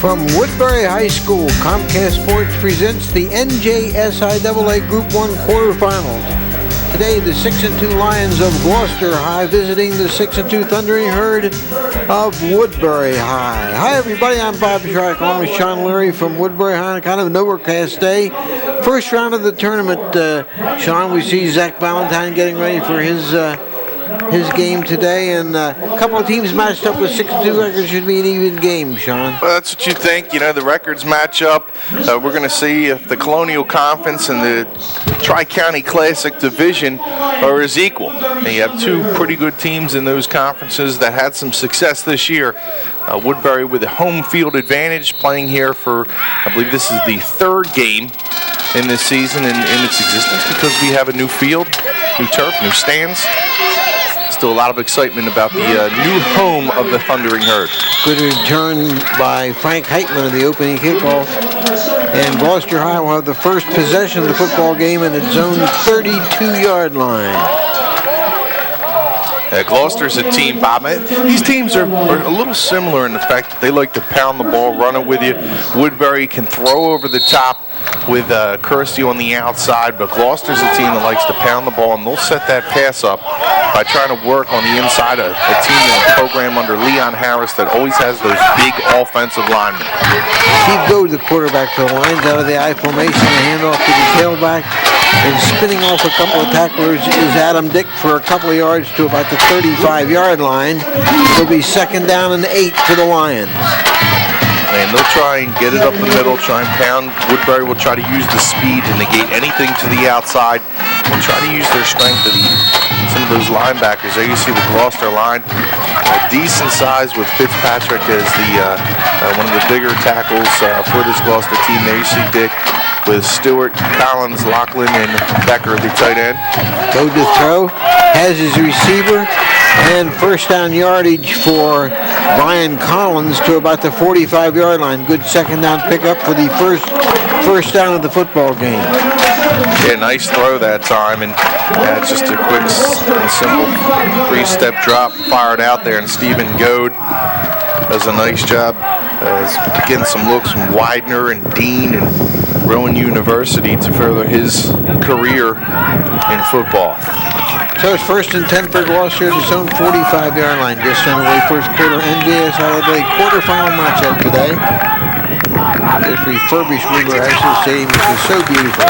From Woodbury High School, Comcast Sports presents the NJSIAA Group 1 quarterfinals. Today, the 6-2 Lions of Gloucester High visiting the 6-2 Thundering Herd of Woodbury High. Hi, everybody. I'm Bob Shryock, along with Shawn Leary from Woodbury High. Kind of an overcast day. First round of the tournament, Shawn, we see Zach Valentine getting ready for his game today, and a couple of teams matched up with 6-2 records. Should be an even game, Shawn. Well, that's what you think. You know, the records match up. We're going to see if the Colonial Conference and the Tri-County Classic Division are as equal. And you have two pretty good teams in those conferences that had some success this year. Woodbury with a home field advantage, playing here for, I believe this is the third game in this season in its existence, because we have a new field, new turf, new stands. Still a lot of excitement about the new home of the Thundering Herd. Good return by Frank Heitman of the opening kickoff. And Gloucester High will have the first possession of the football game in its own 32-yard line. Gloucester's a team, Bob. These teams are a little similar in the fact that they like to pound the ball, run it with you. Woodbury can throw over the top with Kersey on the outside, but Gloucester's a team that likes to pound the ball, and they'll set that pass up by trying to work on the inside of a team and a program under Leon Harris that always has those big offensive linemen. Steve Goad, the quarterback for the Lions, out of the I formation, a handoff to the tailback, and spinning off a couple of tacklers is Adam Dick for a couple of yards to about the 35-yard line. It'll be 2nd down and 8 for the Lions. And they'll try and get it up the middle, try and pound. Woodbury will try to use the speed to negate anything to the outside and try to use their strength to some of those linebackers. There you see the Gloucester line, a decent size with Fitzpatrick as one of the bigger tackles for this Gloucester team. There you see Dick with Stewart, Collins, Lachlan, and Becker, the tight end. Go to throw, has his receiver, and first down yardage for Brian Collins to about the 45-yard line. Good 2nd down pickup for the first down of the football game. Yeah, nice throw that time, and it's just a quick and simple 3-step drop, fired out there, and Stephen Goad does a nice job getting some looks from Widener and Dean and Rowan University to further his career in football. So it's 1st and 10 for Gloucester at its own 45-yard line. Just underway, first quarter NJSIAA quarterfinal matchup today. This refurbished Woodbury High School Stadium, which is so beautiful.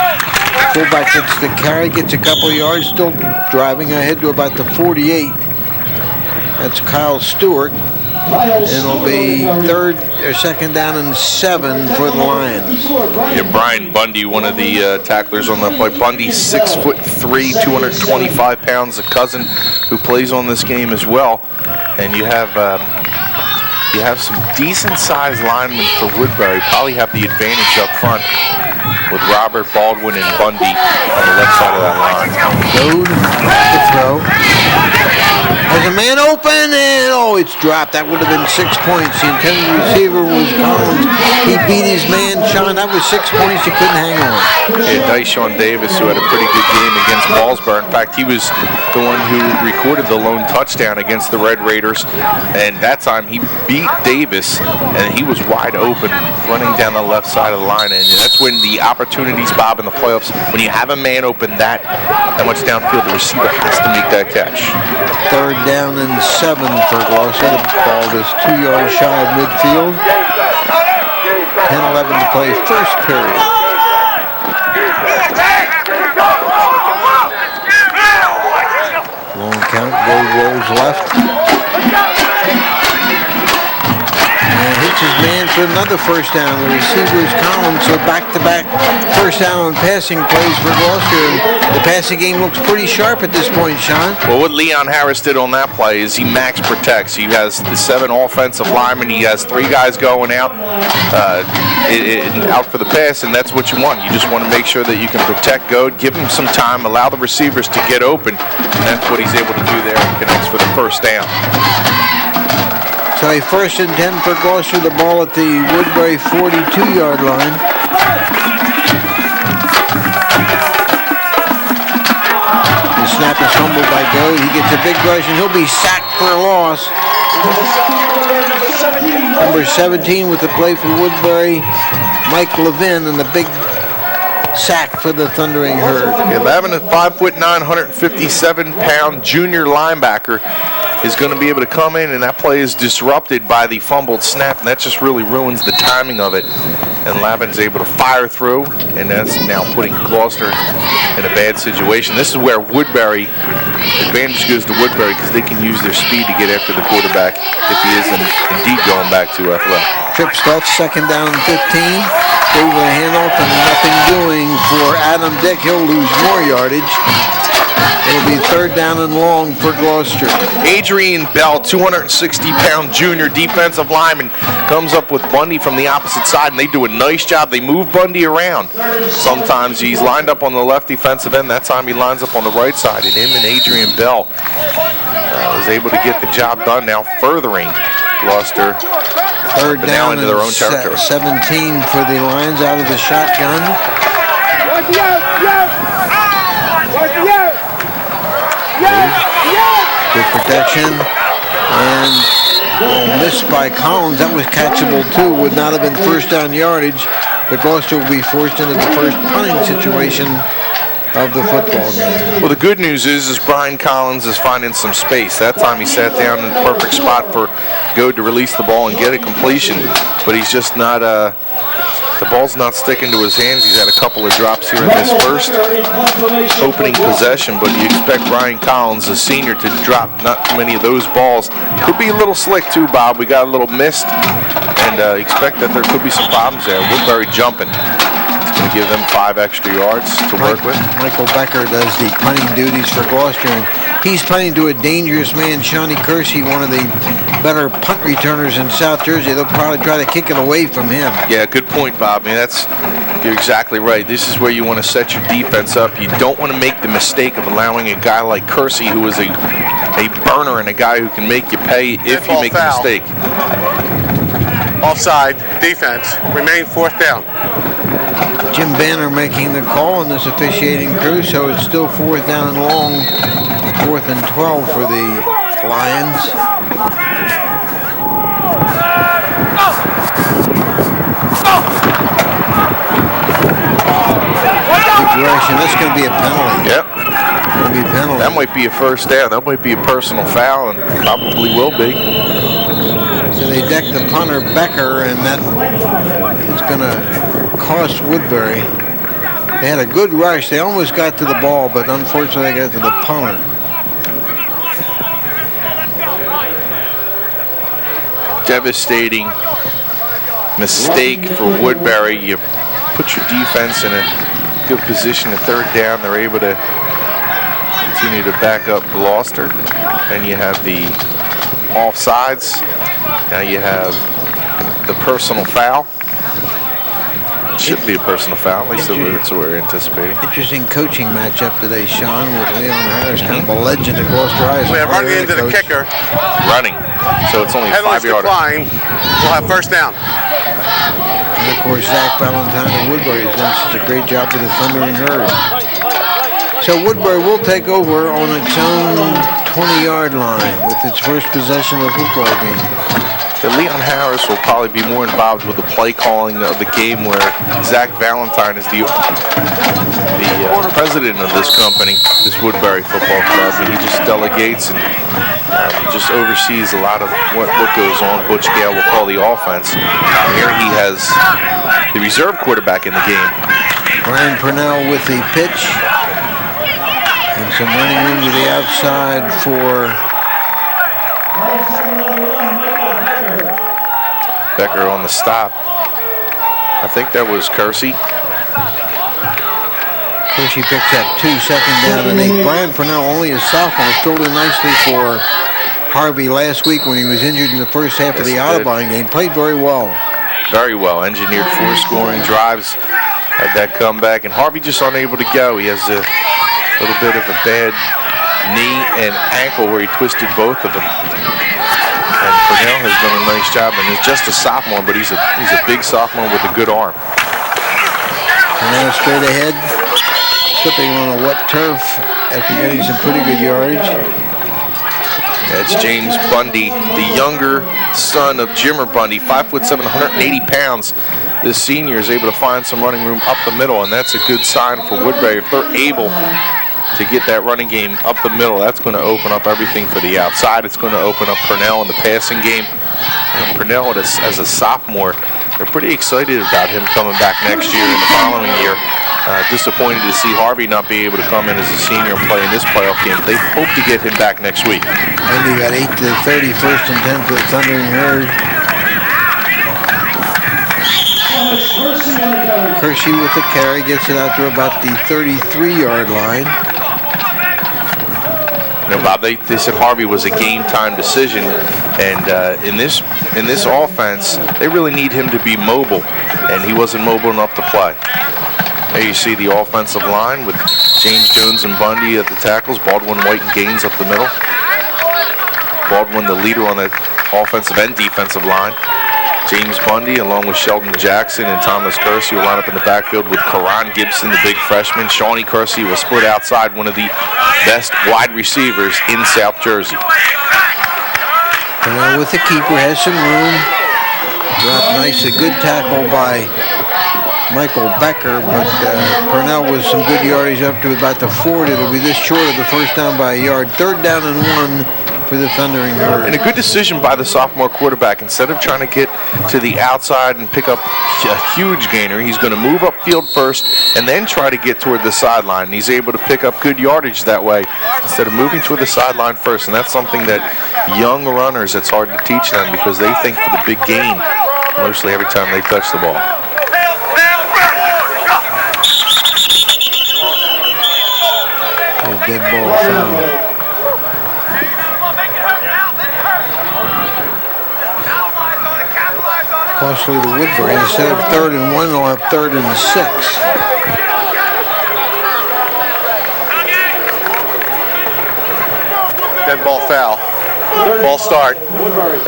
Fullback gets the carry, gets a couple yards, still driving ahead to about the 48. That's Kyle Stewart. And it'll be 2nd down and 7 for the Lions. Yeah, Brian Bundy, one of the tacklers on the play. Bundy, 6'3", 225 pounds, a cousin who plays on this game as well. And you have some decent-sized linemen for Woodbury. Probably have the advantage up front with Robert, Baldwin, and Bundy on the left side of that line. Goad to throw. Has a man open, and it's dropped. That would have been 6 points. The intended receiver was Collins. He beat his man, Shawn. That was 6 points. He couldn't hang on. Yeah, Shawn Davis, who had a pretty good game against Ballsburg. In fact, he was the one who recorded the lone touchdown against the Red Raiders. And that time he beat Davis, and he was wide open running down the left side of the line. And that's when the opportunities, Bob, in the playoffs, when you have a man open that much downfield, the receiver has to make that catch. 3rd down and 7 for Gloucester. The ball is 2 yards shy of midfield. 10-11 to play, first period. Long count, Gold rolls left. And hits his man for another first down. The receiver is Collins, so back-to-back first down on passing plays for Gloucester. And the passing game looks pretty sharp at this point, Shawn. Well, what Leon Harris did on that play is he max protects. He has the 7 offensive linemen. He has 3 guys going out for the pass, and that's what you want. You just want to make sure that you can protect Goad, give him some time, allow the receivers to get open, and that's what he's able to do there and connects for the first down. So a 1st and 10 for Gloucester, the ball at the Woodbury 42-yard line. The snap is fumbled by Goad. He gets a big rush, and he'll be sacked for a loss. Number 17 with the play for Woodbury, Mike Levin, and the big sack for the Thundering Herd. Yeah, having a 5'9", 157-pound junior linebacker is going to be able to come in, and that play is disrupted by the fumbled snap, and that just really ruins the timing of it. And Lavin's able to fire through, and that's now putting Gloucester in a bad situation. This is where Woodbury, advantage goes to Woodbury because they can use their speed to get after the quarterback if he is indeed going back to athletic. Trips left, second down and 15. Over the handoff and nothing doing for Adam Dick. He'll lose more yardage. It'll be third down and long for Gloucester. Adrian Bell, 260-pound junior defensive lineman, comes up with Bundy from the opposite side, and they do a nice job. They move Bundy around. Sometimes he's lined up on the left defensive end. That time he lines up on the right side, and him and Adrian Bell was able to get the job done, now furthering Gloucester third down into their own territory. 17 for the Lions out of the shotgun. Good protection, and missed by Collins. That was catchable too. Would not have been first down yardage, but Gloucester will be forced into the first punting situation of the football game. Well, the good news is Brian Collins is finding some space. That time he sat down in the perfect spot for Goad to release the ball and get a completion, but he's just not the ball's not sticking to his hands. He's had a couple of drops here in this first opening possession, but you expect Brian Collins, a senior, to drop not too many of those balls. Could be a little slick too, Bob. We got a little missed, and expect that there could be some problems there. Woodbury jumping. It's going to give them 5 extra yards to work with. Michael Becker does the punting duties for Gloucester, and he's punting to a dangerous man, Shawnee Kersey, one of the better punt returners in South Jersey. They'll probably try to kick it away from him. Yeah, good point, Bob. I mean, you're exactly right. This is where you want to set your defense up. You don't want to make the mistake of allowing a guy like Kersey, who is a burner and a guy who can make you pay if you make a mistake. Offside, defense, remain fourth down. Jim Banner making the call on this officiating crew, so it's still fourth down and long, 4th and 12 for the Lions. Direction. That's going to be a penalty. Yep. Going to be a penalty. That might be a first down. That might be a personal foul, and probably will be. So they deck the punter Becker, and that is going to cost Woodbury. They had a good rush. They almost got to the ball, but unfortunately they got to the punter. Devastating mistake for Woodbury. You put your defense in a good position at third down. They're able to continue to back up Gloucester. Then you have the offsides. Now you have the personal foul. Should be a personal foul. At least that's what we're anticipating. Interesting coaching matchup today, Shawn, with Leon Harris, kind of a legend at Gloucester High. We have running into the kicker. Running. So it's only a 5-yarder. Decline. We'll have first down. And of course, Zach Valentine of Woodbury has done such a great job with the Thundering Herd. So Woodbury will take over on its own 20-yard line with its first possession of the football game. Leon Harris will probably be more involved with the play calling of the game, where Zach Valentine is the president of this company, this Woodbury Football Club, and he just delegates and just oversees a lot of what goes on. Butch Gale will call the offense. Here he has the reserve quarterback in the game. Brian Purnell with the pitch. And some running room to the outside for Becker on the stop. I think that was Kersey. Kersey picks up 2, second down and 8. Brian Purnell, only a sophomore, filled in nicely for Harvey last week when he was injured in the first half of the Audubon game. Played very well. Very well. Engineered 4 scoring drives. Had that comeback, and Harvey just unable to go. He has a little bit of a bad knee and ankle where he twisted both of them. And Purnell has done a nice job, and he's just a sophomore, but he's a big sophomore with a good arm. Purnell straight ahead, slipping on a wet turf after getting some pretty good yardage. That's James Bundy, the younger son of Jimmer Bundy, 5'7", 180 pounds. This senior is able to find some running room up the middle, and that's a good sign for Woodbury. If they're able to get that running game up the middle, that's going to open up everything for the outside. It's going to open up Purnell in the passing game. And Purnell, as a sophomore, they're pretty excited about him coming back next year and the following year. Disappointed to see Harvey not be able to come in as a senior and play in this playoff game. They hope to get him back next week. Bundy got 8 to 30, first and 10 for the Thundering Herd. Kersey with the carry, gets it out to about the 33-yard line. You know, Bob, they said Harvey was a game-time decision, and in this offense, they really need him to be mobile, and he wasn't mobile enough to play. There you see the offensive line with James Jones and Bundy at the tackles, Baldwin, White, and Gaines up the middle. Baldwin, the leader on the offensive and defensive line. James Bundy, along with Sheldon Jackson and Thomas Kersey, will line up in the backfield with Karan Gibson, the big freshman. Shawnee Kersey will split outside, one of the best wide receivers in South Jersey. And with the keeper, has some room. Dropped nice, a good tackle by Michael Becker, but Purnell with some good yardage up to about the 40. It'll be this short of the first down by a yard. 3rd down and 1 for the Thundering Herd. And a good decision by the sophomore quarterback. Instead of trying to get to the outside and pick up a huge gainer, he's going to move upfield first and then try to get toward the sideline. And he's able to pick up good yardage that way instead of moving toward the sideline first. And that's something that young runners, it's hard to teach them because they think for the big gain mostly every time they touch the ball. Dead ball foul. Costly to Woodbury. Instead of 3rd and 1, they'll have 3rd and 6. Dead ball foul. Ball start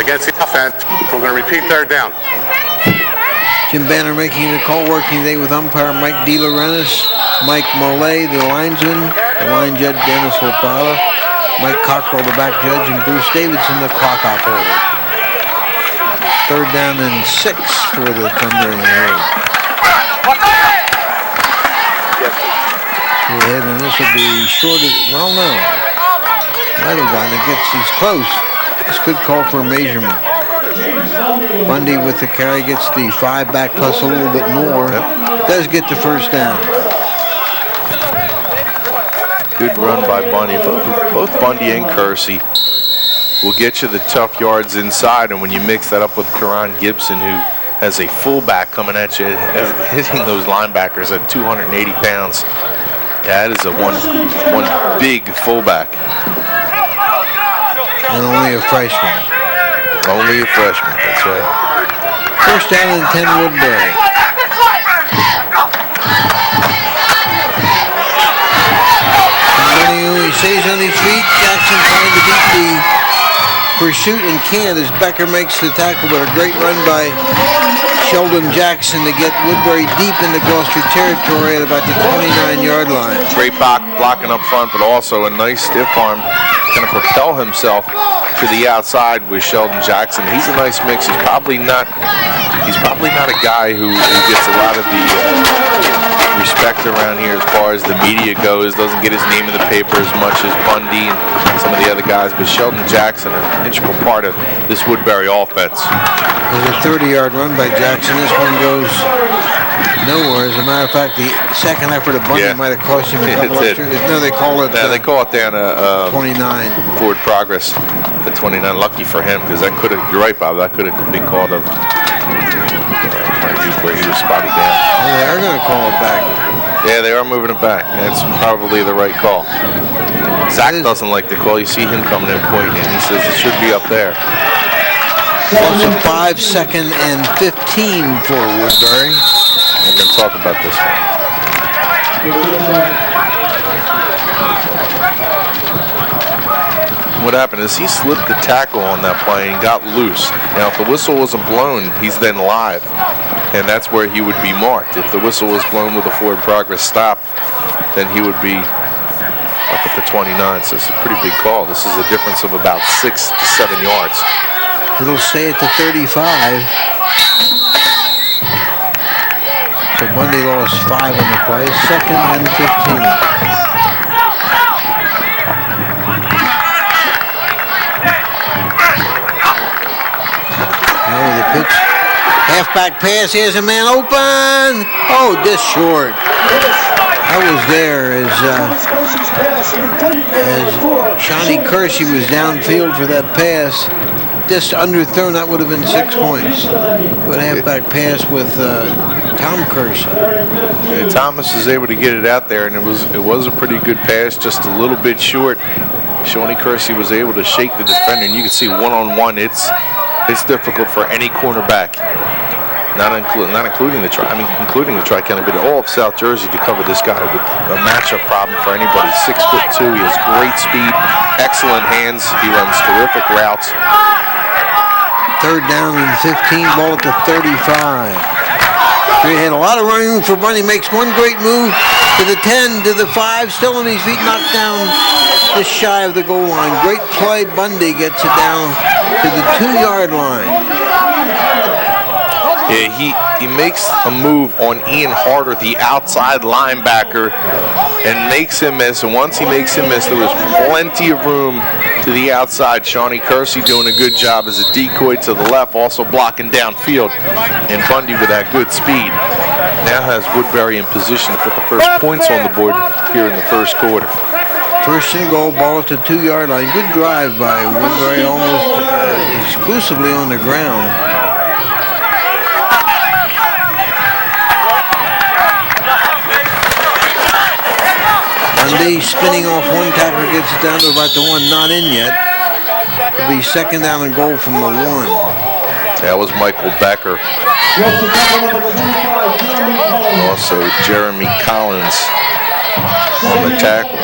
against the offense. We're going to repeat 3rd down. Jim Banner making the call, working today with umpire Mike De Laurentiis, Mike Mollet, the linesman, the line judge Dennis Lopala, Mike Cockrell, the back judge, and Bruce Davidson, the clock operator. 3rd down and 6 for the Thundering Herd. And this will be short of, well, no. Might have gone. It gets, he's close. This could call for a measurement. Bundy with the carry gets the 5 back plus a little bit more. Does get the first down. Good run by Bundy. Both Bundy and Kersey will get you the tough yards inside, and when you mix that up with Karan Gibson, who has a fullback coming at you, hitting those linebackers at 280 pounds, that is a one big fullback. And only a freshman. Only a freshman, that's right. First down and 10 Woodbury. He stays on his feet. Jackson trying to beat the pursuit and can as Becker makes the tackle, but a great run by Sheldon Jackson to get Woodbury deep into Gloucester territory at about the 29-yard line. Great blocking up front, but also a nice stiff arm kind of propel himself to the outside with Sheldon Jackson. He's a nice mix. He's probably not a guy who gets a lot of the respect around here as far as the media goes. Doesn't get his name in the paper as much as Bundy and some of the other guys, but Sheldon Jackson, an integral part of this Woodbury offense. There's a 30-yard run by Jackson. This one goes nowhere. As a matter of fact, the second effort of Bundy might have cost him a couple extra. No, they call it. They call it down 29 forward progress. The 29, lucky for him, because that could have. You're right, Bob. That could have been called a where he was spotted down. Oh, they are going to call it back. Yeah, they are moving it back. That's probably the right call. Zach doesn't like the call. You see him coming in pointing, and he says it should be up there. Also 5, 2nd and 15 for Woodbury. We're going to talk about this one. What happened is he slipped the tackle on that play and got loose. Now, if the whistle wasn't blown, he's then live, and that's where he would be marked. If the whistle was blown with a forward progress stop, then he would be up at the 29, so it's a pretty big call. This is a difference of about 6 to 7 yards. It'll stay at the 35. So Bundy lost 5 on the play. 2nd and 15. Oh, the pitch. Halfback pass. Here's a man open. Oh, just short. I was there as Shawnee Kersey was downfield for that pass. Just underthrown, that would have been 6 points. Good halfback pass with Tom Kersey. Yeah, Thomas is able to get it out there, and it was a pretty good pass, just a little bit short. Shawnee Kersey was able to shake the defender, and you can see one-on-one, it's difficult for any cornerback. Not including the including the Tri-County, but all of South Jersey to cover this guy with a matchup problem for anybody. 6'2", he has great speed, excellent hands, he runs terrific routes. 3rd down and 15, ball at the 35. He had a lot of running room for Bundy, makes one great move to the 10, to the 5, still on his feet, knocked down just shy of the goal line. Great play, Bundy gets it down to the 2-yard line. Yeah, he makes a move on Ian Harder, the outside linebacker, and makes him miss. And once he makes him miss, there was plenty of room to the outside. Shawnee Kersey doing a good job as a decoy to the left, also blocking downfield. And Bundy with that good speed now has Woodbury in position to put the first points on the board here in the first quarter. 1st and goal, ball at the 2-yard line. Good drive by Woodbury, almost exclusively on the ground. Bundy spinning off one tackler, gets it down to about the 1, not in yet. It'll be 2nd down and goal from the 1. That was Michael Becker. Also Jeremy Collins on the tackle.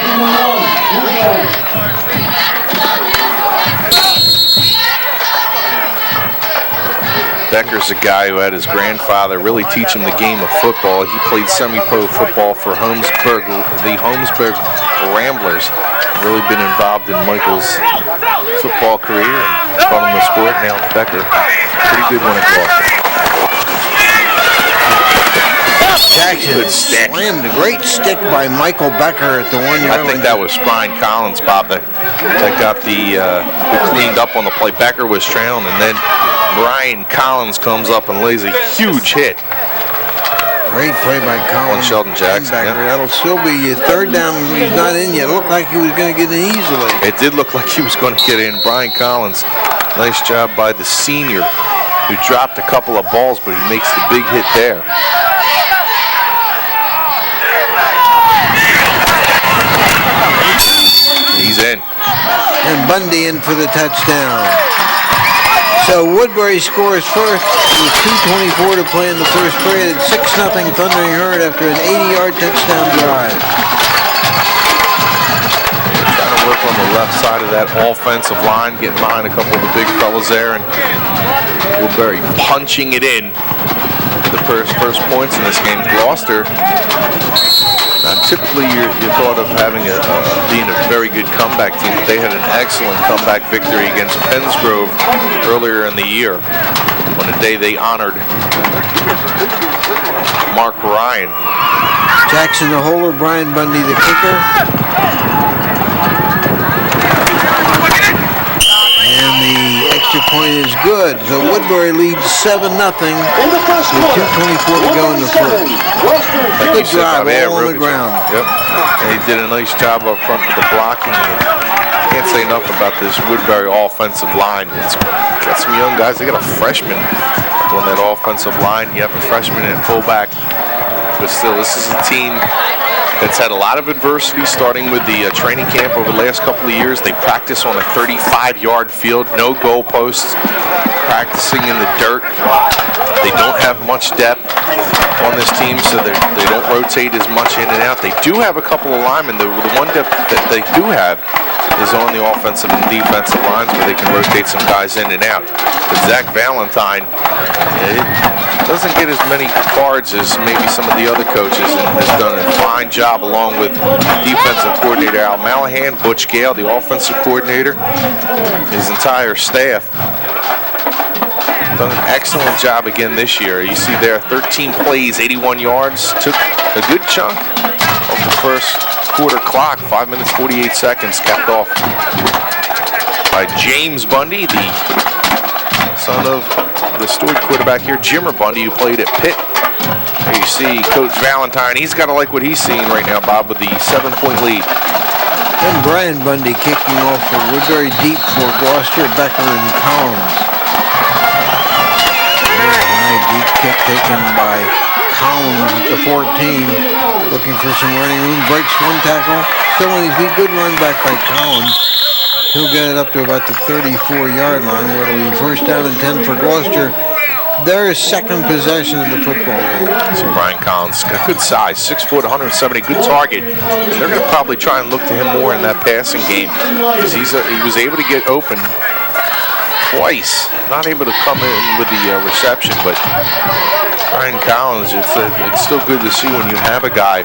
Becker's a guy who had his grandfather really teach him the game of football. He played semi-pro football for the Holmesburg Ramblers. Really been involved in Michael's football career and taught him the sport. Now Becker, pretty good one at Gloucester. Jackson slammed a great stick by Michael Becker at the 1-yard line. I think that was Brian Collins, Bob, that got the cleaned up on the play. Becker was trailing, and then Brian Collins comes up and lays a huge hit. Great play by Collins. On Sheldon Jackson. Yeah. That'll still be 3rd down. He's not in yet. It looked like he was going to get in easily. It did look like he was going to get in. Brian Collins, nice job by the senior, who dropped a couple of balls, but he makes the big hit there. He's in. And Bundy in for the touchdown. So Woodbury scores first with 2:24 to play in the first period. 6-0 Thundering Herd after an 80-yard touchdown drive. Trying to work on the left side of that offensive line, getting behind a couple of the big fellas there, and Woodbury punching it in. The first points in this game. Gloucester, typically you're thought of having being a very good comeback team, but they had an excellent comeback victory against Pensgrove earlier in the year on the day they honored Mark Ryan. Jackson the holder, Brian Bundy the kicker. And the extra point is good. So Woodbury leads 7-0 with 2:24 to go in the first. Good drive all on the ground. Yep. And he did a nice job up front with the blocking. Can't say enough about this Woodbury offensive line. It's got some young guys. They got a freshman on that offensive line. You have a freshman at fullback. But still, this is a team that's had a lot of adversity, starting with the training camp over the last couple of years. They practice on a 35-yard field, no goalposts, practicing in the dirt. They don't have much depth on this team, so they don't rotate as much in and out. They do have a couple of linemen. The one depth that they do have is on the offensive and defensive lines, where they can rotate some guys in and out. But Zach Valentine, doesn't get as many cards as maybe some of the other coaches, and has done a fine job along with defensive coordinator Al Malahan, Butch Gale, the offensive coordinator, his entire staff. Done an excellent job again this year. You see there 13 plays, 81 yards. Took a good chunk of the first quarter clock, 5 minutes, 48 seconds, capped off by James Bundy, the son of the storied quarterback here, Jimmer Bundy, who played at Pitt. There you see Coach Valentine. He's got to like what he's seeing right now, Bob, with the 7-point lead. And Brian Bundy kicking off for Woodbury deep for Gloucester, Becker, and Collins. Deep kick taken by Collins at the 14. Looking for some running room. Breaks one tackle. Still on his feet. Good run back by Collins. He'll get it up to about the 34-yard line, where it'll be first down and 10 for Gloucester. Their second possession of the football game. See Brian Collins, got good size, 6 foot, 170, good target. They're going to probably try and look to him more in that passing game, because he was able to get open twice. Not able to come in with the reception, but Brian Collins, it's still good to see when you have a guy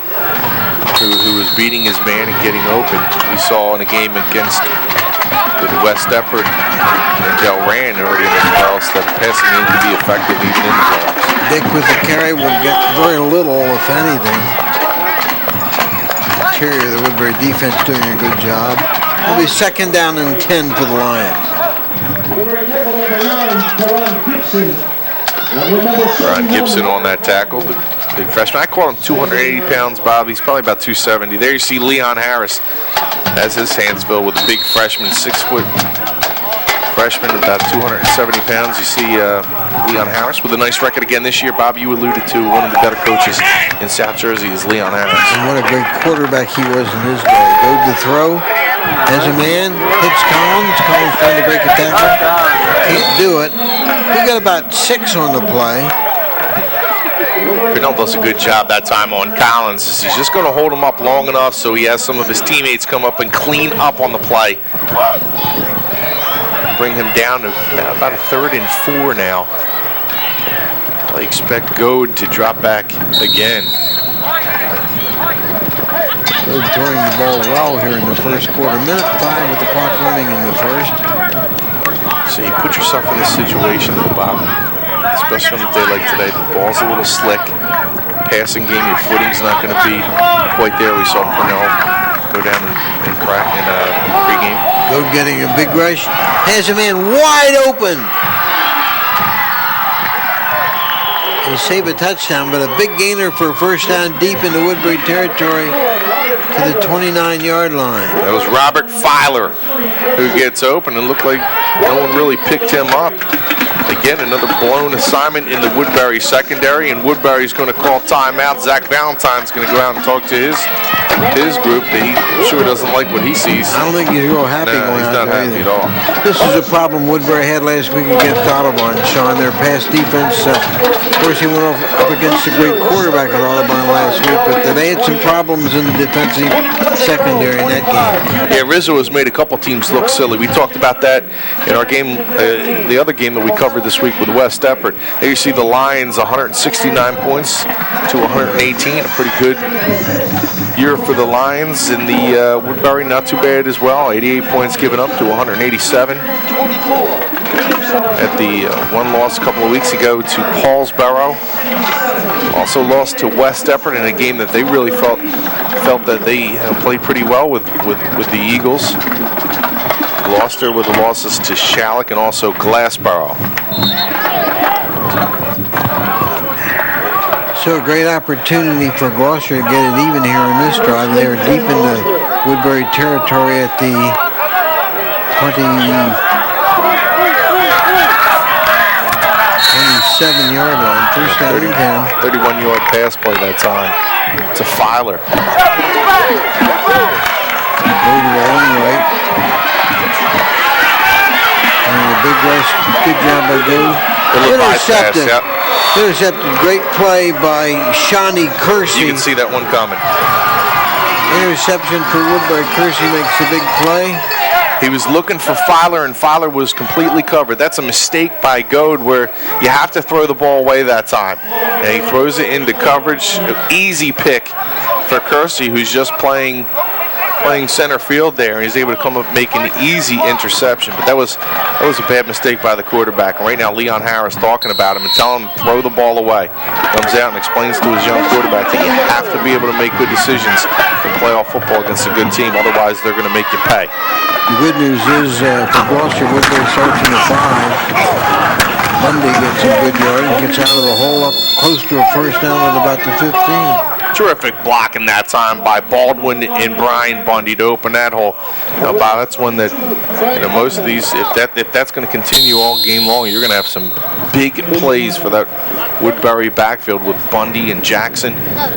who is beating his man and getting open. We saw in a game against West Deptford and Delran already in the playoffs that passing game could be effective even in the playoffs. Dick with the carry will get very little, if anything. Interior, the Woodbury defense doing a good job. It'll be second down and 10 for the Lions. Ron Gibson on that tackle, the big freshman. I call him 280 pounds, Bob. He's probably about 270. There you see Leon Harris has his hands filled with a big freshman, 6-foot freshman, about 270 pounds. You see Leon Harris with a nice record again this year. Bob, you alluded to one of the better coaches in South Jersey is Leon Harris. And what a great quarterback he was in his day. Goes to throw. As a man, hits Collins. Collins trying to break a tackle. Can't do it. He got about 6 on the play. Purnell does a good job that time on Collins. He's just going to hold him up long enough so he has some of his teammates come up and clean up on the play. Bring him down to about a 3rd and 4 now. I expect Goad to drop back again. Goad throwing the ball well here in the first quarter. Minute 5 with the clock running in the first. So you put yourself in this situation, Bob, especially on a day like today. The ball's a little slick. Passing game, your footing's not going to be quite there. We saw Purnell go down in pregame. Goad getting a big rush. Has a man wide open. They save a touchdown, but a big gainer for a first down deep into Woodbury territory to the 29-yard line. That was Robert Filer who gets open, and looked like no one really picked him up. Again, another blown assignment in the Woodbury secondary, and Woodbury's going to call timeout. Zach Valentine's going to go out and talk to his group. He sure doesn't like what he sees. I don't think he's real happy going he's out not there happy either. at all. This is a problem Woodbury had last week against Audubon, Shawn. Their pass defense, of course, he went up against a great quarterback at Audubon last week, but they had some problems in the defensive secondary in that game. Yeah, Rizzo has made a couple teams look silly. We talked about that in our game, the other game that we covered this week with West Deptford. There you see the Lions, 169 points to 118, a pretty good year for the Lions. In the Woodbury, not too bad as well, 88 points given up to 187. At the one loss a couple of weeks ago to Paulsboro. Also lost to West Deptford in a game that they really felt that they played pretty well with the Eagles. Gloucester with the losses to Shryock and also Glassboro. So a great opportunity for Gloucester to get it even here on this drive. They are deep in the Woodbury territory at the 27-yard line. First down and 10. 31-yard pass play that time to Filer. Moving rolling right. And a big rush. Good job by Goad. Intercepted. Pass, yep. Intercepted. Great play by Shawnee Kersey. You can see that one coming. Interception for Woodbury. Kersey makes a big play. He was looking for Filer, and Filer was completely covered. That's a mistake by Goad where you have to throw the ball away that time. And he throws it into coverage. Easy pick for Kersey, who's just playing center field there, and he's able to come up and make an easy interception. But that was a bad mistake by the quarterback. And right now, Leon Harris talking about him and telling him to throw the ball away. Comes out and explains to his young quarterback that you have to be able to make good decisions in playoff football against a good team. Otherwise, they're going to make you pay. The good news is for Gloucester, Woodbury starts in the 5. Bundy gets some good yards, gets out of the hole up close to a first down at about the 15. Terrific blocking that time by Baldwin and Brian Bundy to open that hole. Now, Bob, that's one that, most of these, if that's going to continue all game long, you're going to have some big plays for that Woodbury backfield with Bundy and Jackson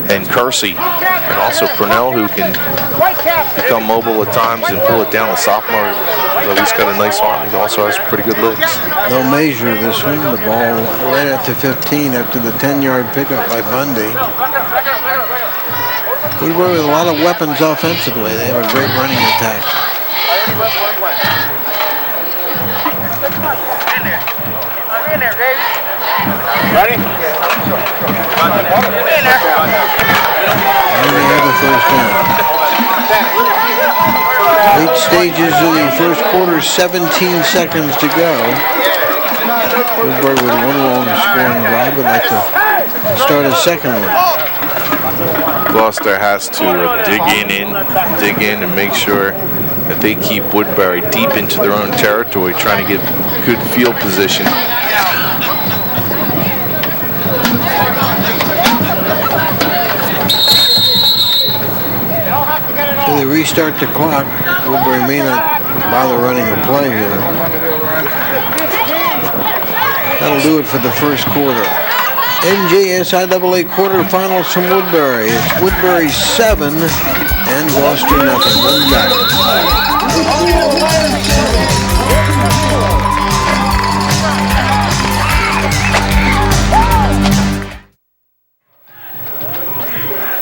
and Kersey, and also Purnell, who can become mobile at times and pull it down. The sophomore, though he's got a nice arm, he also has pretty good legs. No measure this one. The ball right at the 15 after the 10-yard pickup by Bundy. We were with a lot of weapons offensively. They have a great running attack. Ready? And they have a first down. Late stages of the first quarter, 17 seconds to go. Woodbury with one long scoring drive would like to start a second one. Gloucester has to dig in and make sure that they keep Woodbury deep into their own territory, trying to get good field position. So they restart the clock. Woodbury may not bother running a play here. That'll do it for the first quarter. NJSIAA quarterfinals from Woodbury. It's Woodbury 7 and Gloucester nothing. One back.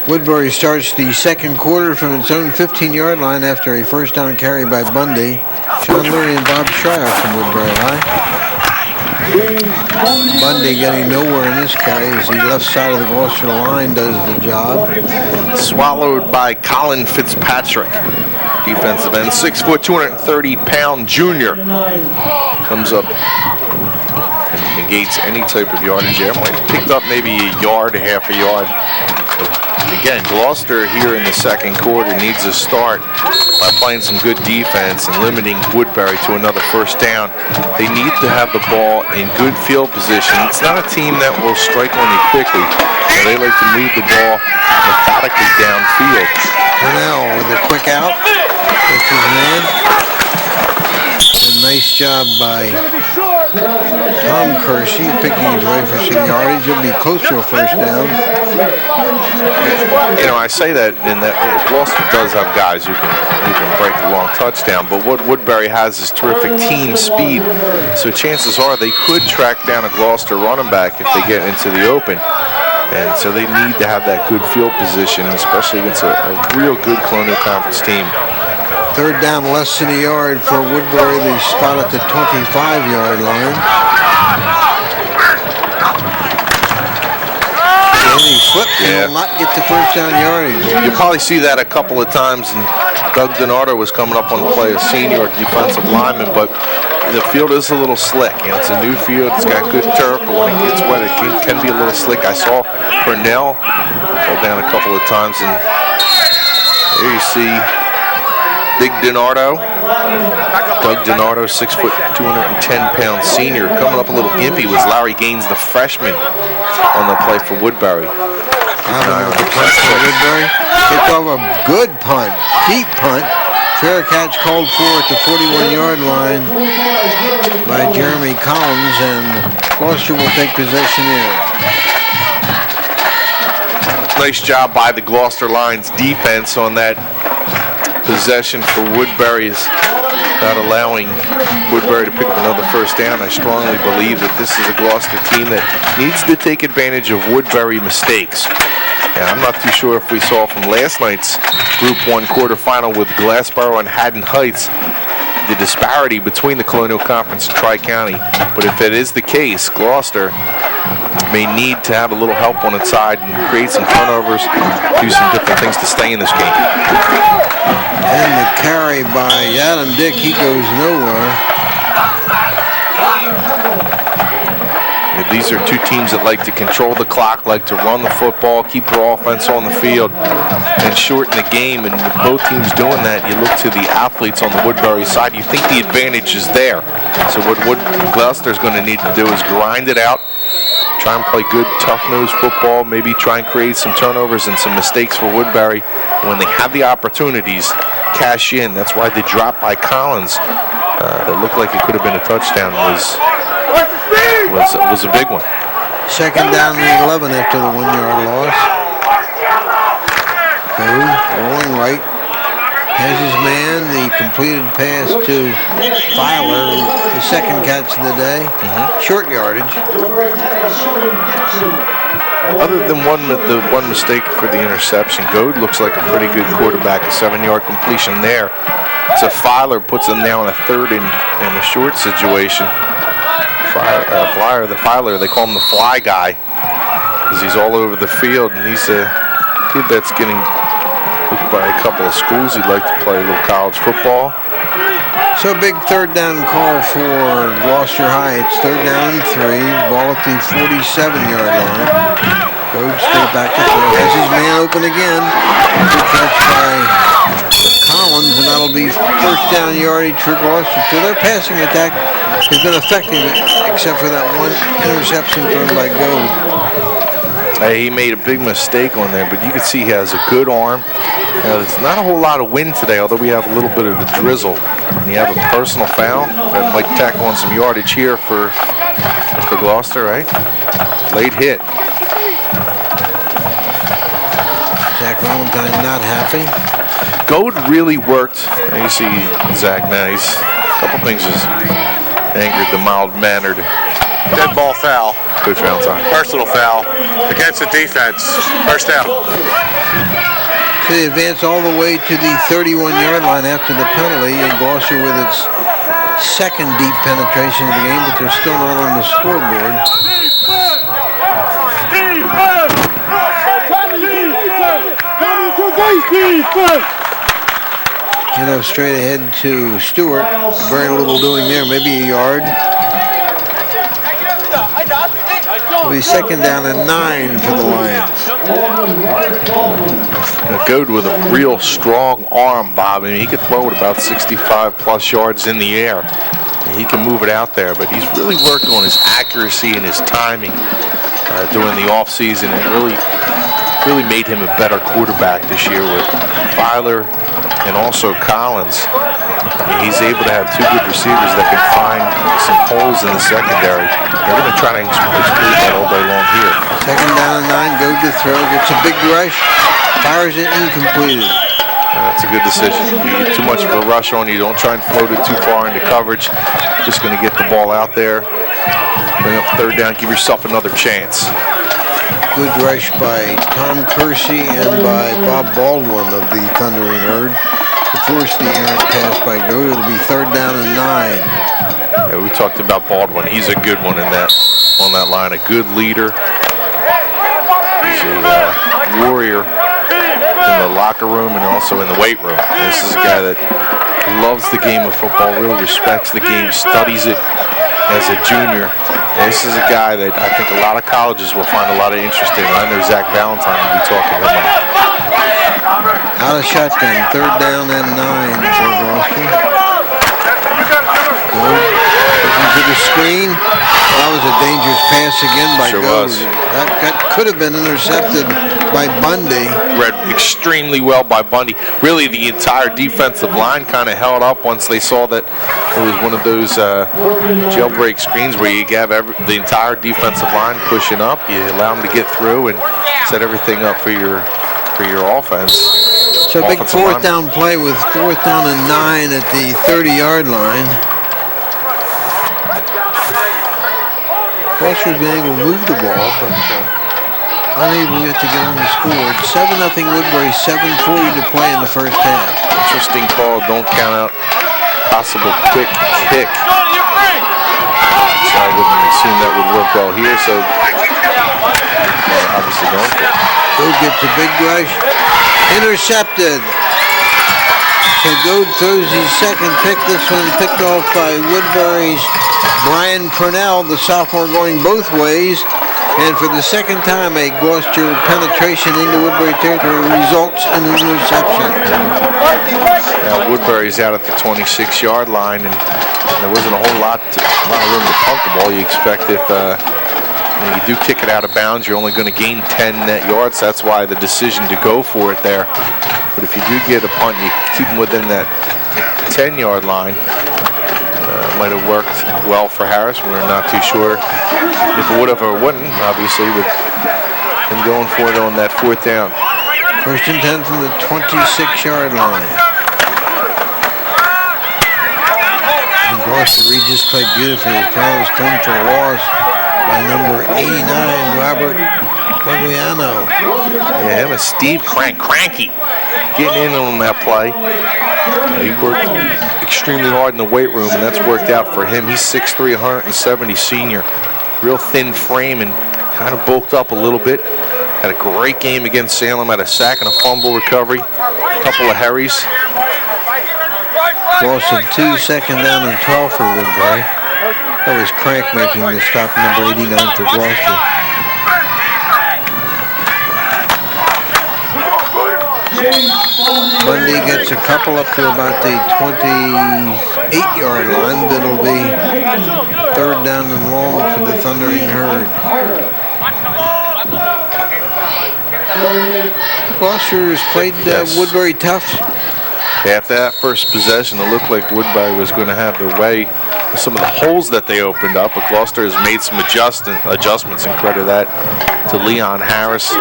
Woodbury starts the second quarter from its own 15-yard line after a first down carry by Bundy. Shawn, Leary, and Bob Shryock from Woodbury High. Bundy getting nowhere in this carry as the left side of the Gloucester line does the job. Swallowed by Colin Fitzpatrick, defensive end, 6 foot, 230-pound junior. Comes up and negates any type of yardage there. Might have picked up maybe a yard, half a yard. Again, Gloucester here in the second quarter needs a start by playing some good defense and limiting Woodbury to another first down. They need to have the ball in good field position. It's not a team that will strike on you quickly. So they like to move the ball methodically downfield. Purnell with a quick out. That's his man. A nice job by Tom Kersey picking his way for some yardage. He'll be close to a first down. I say that in that Gloucester does have guys who can break a long touchdown, but what Woodbury has is terrific team speed. So chances are they could track down a Gloucester running back if they get into the open. And so they need to have that good field position, especially against a real good Colonial Conference team. Third down, less than a yard for Woodbury. They spot at the 25-yard line. And he slipped and will not get the first down yardage. You'll probably see that a couple of times, and Doug Donardo was coming up on the play, a senior defensive lineman, but the field is a little slick. It's a new field. It's got good turf, but when it gets wet, it can be a little slick. I saw Purnell fall down a couple of times, and there you see Big Donardo. Doug Donardo, 6 foot, 210-pound senior. Coming up a little gimpy was Larry Gaines, the freshman, on the play for Woodbury. Woodbury kicked off a good punt, deep punt. Fair catch called for at the 41-yard line by Jeremy Collins, and Gloucester will take possession here. Nice job by the Gloucester Lions defense on that possession for Woodbury's, not allowing Woodbury to pick up another first down. I strongly believe that this is a Gloucester team that needs to take advantage of Woodbury mistakes. And I'm not too sure if we saw from last night's Group 1 quarterfinal with Glassboro and Haddon Heights the disparity between the Colonial Conference and Tri-County. But if it is the case, Gloucester may need to have a little help on its side and create some turnovers, do some different things to stay in this game. And the carry by Adam Dick, he goes nowhere. These are two teams that like to control the clock, like to run the football, keep their offense on the field, and shorten the game. And with both teams doing that, you look to the athletes on the Woodbury side, you think the advantage is there. So what Gloucester is going to need to do is grind it out, try and play good, tough-nosed football, maybe try and create some turnovers and some mistakes for Woodbury. When they have the opportunities, cash in. That's why the drop by Collins that looked like it could have been a touchdown was a big one. Second down and 11 after the 1-yard loss. Good, rolling right. Has his man, the completed pass to Filer, the second catch of the day. Short yardage. Other than the one mistake for the interception, Goad looks like a pretty good quarterback. A 7-yard completion there. So Filer puts him now in a third and a short situation. The Filer, they call him the fly guy because he's all over the field, and he's a kid that's getting looked by a couple of schools. He'd like to play a little college football. So a big third down call for Gloucester High. It's third down and 3. Ball at the 47-yard line. Goes straight back to throw. Has his man open again. Good catch by Collins, and that'll be first down yardage for Gloucester. So their passing attack has been effective, except for that one interception thrown by Goad. He made a big mistake on there, but you can see he has a good arm. There's not a whole lot of wind today, although we have a little bit of a drizzle. And you have a personal foul that might tack on some yardage here for Gloucester, right? Late hit. Zach Valentine not happy. Goad really worked. You see Zach now. A couple things has angered the mild-mannered. Dead ball foul. Coach Valentine. Personal foul against the defense. First down. So they advance all the way to the 31-yard line after the penalty, and Gloucester with its second deep penetration of the game, but they're still not on the scoreboard. Straight ahead to Stewart. Very little doing there, maybe a yard. It'll be second down and 9 for the Lions. Goad with a real strong arm, Bob. I mean, he could throw it about 65-plus yards in the air. He can move it out there, but he's really worked on his accuracy and his timing during the offseason, and really made him a better quarterback this year with Filer and also Collins. He's able to have two good receivers that can find some holes in the secondary. They're going to try to exploit that all day long here. Second down and 9, Goad to throw, gets a big rush, fires it incompleted. That's a good decision. You get too much of a rush on you. Don't try and float it too far into coverage. Just going to get the ball out there. Bring up third down. Give yourself another chance. Good rush by Tom Kersey and by Bob Baldwin of the Thundering Herd. To force the errant pass by Goad. It'll be third down and 9. Yeah, we talked about Baldwin. He's a good one on that line. A good leader. He's a warrior in the locker room and also in the weight room. This is a guy that loves the game of football, really respects the game, studies it as a junior. And this is a guy that I think a lot of colleges will find a lot of interest in. I know Zach Valentine will be talking to him. Out of shotgun, third down and 9 for Gloucester. To the screen. That was a dangerous pass again by Goad. That could have been intercepted by Bundy. Read extremely well by Bundy. Really, the entire defensive line kind of held up once they saw that it was one of those jailbreak screens where you have the entire defensive line pushing up. You allow them to get through and set everything up for your offense. So a big fourth down play with fourth down and 9 at the 30-yard line. Gloucester's been able to move the ball, but unable yet to get on the score. 7-0 Woodbury, 7:40 to play in the first half. Interesting call. Don't count out possible quick kick. So I wouldn't assume that would work well here, so obviously going for it. Goad gets a big rush. Intercepted. So Goad throws his second pick. This one picked off by Woodbury's Brian Purnell, the sophomore, going both ways. And for the second time, a Gloucester penetration into Woodbury territory results in an interception. Now Woodbury's out at the 26-yard line, and there wasn't a whole lot of room to punt the ball. You expect if you do kick it out of bounds, you're only going to gain 10 net yards. That's why the decision to go for it there. But if you do get a punt, you keep them within that 10-yard line. Might have worked well for Harris. We're not too sure if it would have or wouldn't, obviously, with him going for it on that 4th down. 1st and 10 from the 26-yard line. And Gloucester just played beautifully. The foul was thrown for a loss by number 89, Robert Gugliano. Yeah, him and Steve Cranky getting in on that play. He worked extremely hard in the weight room, and that's worked out for him. He's 6'3", 170 senior. Real thin frame and kind of bulked up a little bit. Had a great game against Salem. Had a sack and a fumble recovery. A couple of hurries. Loss of 2, 2nd down and 12 for Woodbury. That was Crank making the stop, number 89 for Gloucester. Bundy gets a couple up to about the 28-yard line. That'll be 3rd down and long for the Thundering Herd. Gloucester has played Woodbury tough. After that first possession, it looked like Woodbury was going to have their way with some of the holes that they opened up, but Gloucester has made some adjustments, and credit that to Leon Harris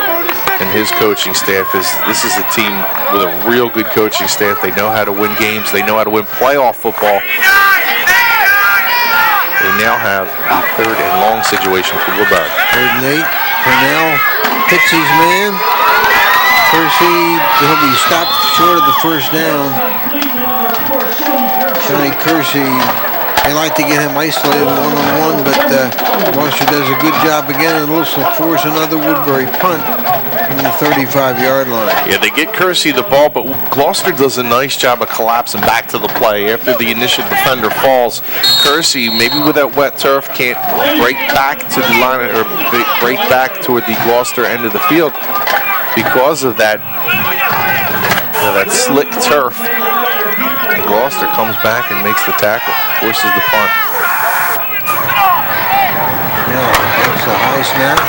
and his coaching staff. This is a team with a real good coaching staff. They know how to win games. They know how to win playoff football. They now have a 3rd and long situation for Woodbury. 3rd and 8. Purnell hits his man. Kersey, he'll be stopped short of the 1st down. Johnny Kersey, they like to get him isolated one-on-one, but Gloucester does a good job again, and looks to force another Woodbury punt from the 35-yard line. Yeah, they get Kersey the ball, but Gloucester does a nice job of collapsing back to the play. After the initial defender falls, Kersey, maybe with that wet turf, can't break back to the line or break back toward the Gloucester end of the field. Because of that, that slick turf, Gloucester comes back and makes the tackle, forces the punt. Yeah, that's a high snap.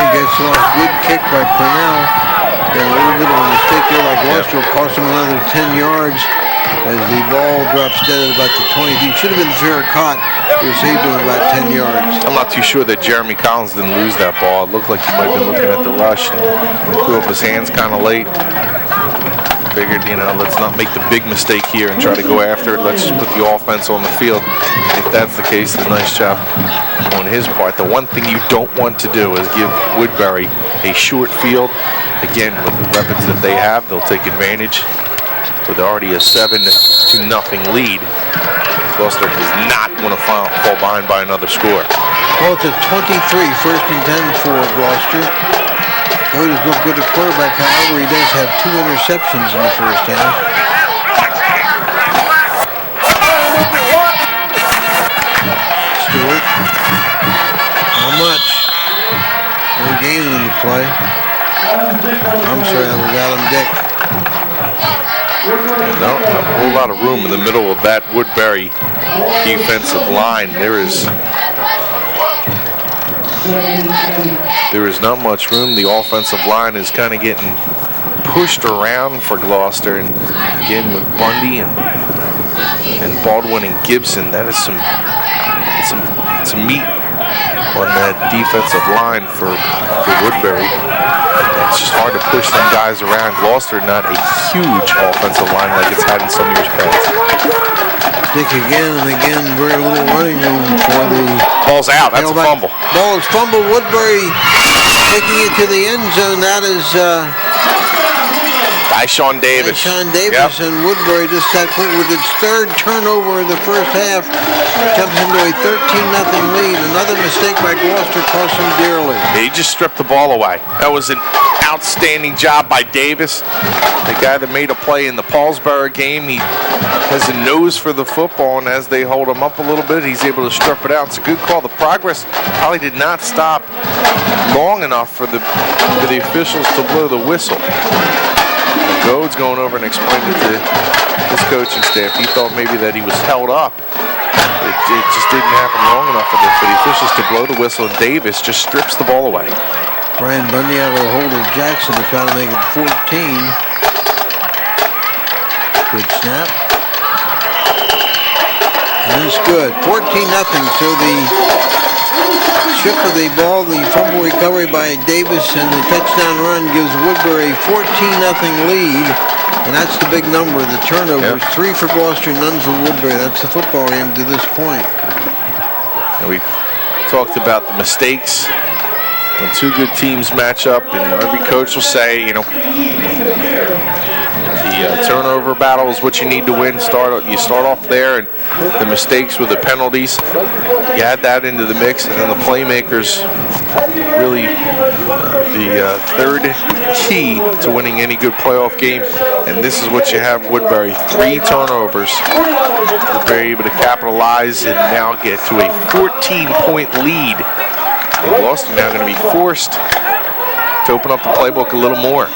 He gets off. Good kick by Purnell. Got a little bit of a mistake there, like Gloucester will cost him another 10 yards as the ball drops dead at about the 20. He should have been fair caught. He was saved him about 10 yards. I'm not too sure that Jeremy Collins didn't lose that ball. It looked like he might have been looking at the rush and threw up his hands kind of late. Figured, let's not make the big mistake here and try to go after it. Let's just put the offense on the field. If that's the case, a nice job on his part. The one thing you don't want to do is give Woodbury a short field. Again, with the weapons that they have, they'll take advantage. With already a 7-0 lead, Gloucester does not want to fall behind by another score. Well, it's a 23, 1st and 10 for Gloucester. Goad is real good at quarterback, however, he does have 2 interceptions in the 1st half. Stewart. How much? No gain in the play. I'm sorry, I got him, Dick. No, not a whole lot of room in the middle of that Woodbury defensive line. There is not much room. The offensive line is kind of getting pushed around for Gloucester, and again with Bundy and Baldwin and Gibson, that is some meat on that defensive line for Woodbury. It's just hard to push them guys around. Gloucester, not a huge offensive line like it's had in some years past. Dick again and again, very little running room for the... Ball's out. That's a fumble. Ball is fumbled. Woodbury taking it to the end zone. That is... By Shawn Davis. Shawn Davis, and Woodbury just got quick with its third turnover of the first half. Jumps into a 13-0 lead. Another mistake by Gloucester cost him dearly. He just stripped the ball away. That was an outstanding job by Davis, the guy that made a play in the Paulsboro game. He has a nose for the football, and as they hold him up a little bit, he's able to strip it out. It's a good call. The progress probably did not stop long enough for the officials to blow the whistle. Gode's going over and explaining it to his coaching staff. He thought maybe that he was held up. It just didn't happen long enough for the officials to blow the whistle, and Davis just strips the ball away. Brian Bundy out of the hold of Jackson to try to make it 14. Good snap. And it's good. 14-0. So the strip of the ball, the fumble recovery by Davis, and the touchdown run gives Woodbury a 14-0 lead. And that's the big number. The turnovers, 3 for Gloucester, none for Woodbury. That's the football game to this point. And we talked about the mistakes when two good teams match up, and every coach will say, you know, the turnover battle is what you need to win. You start off there, and the mistakes with the penalties, you add that into the mix, and then the playmakers really the third key to winning any good playoff game. And this is what you have Woodbury, 3 turnovers. Woodbury able to capitalize and now get to a 14-point lead. And Gloucester now going to be forced to open up the playbook a little more.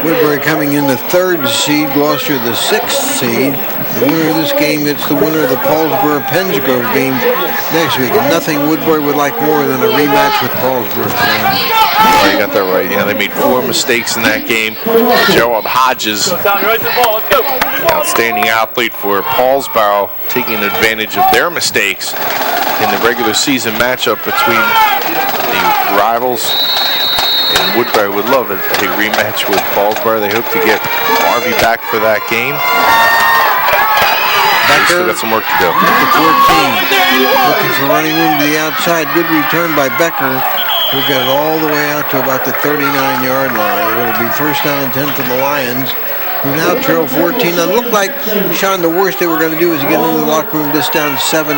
Woodbury coming in the 3rd seed, Gloucester the 6th seed. The winner of this game, it's the winner of the Paulsboro-Pensgrove game next week. And nothing Woodbury would like more than a rematch with Paulsboro. Oh, you got that right. Yeah, they made 4 mistakes in that game. Gerald Hodges, outstanding athlete for Paulsboro, taking advantage of their mistakes in the regular season matchup between the rivals. And Woodbury would love a rematch with Paulsboro. They hope to get Harvey back for that game. Still got some work to do. 14. Looking for running room to the outside. Good return by Becker, who got it all the way out to about the 39-yard line. It'll be first down and 10 for the Lions, who now trail 14. Now, it looked like, Shawn, the worst they were going to do is get into the locker room just down 7-0.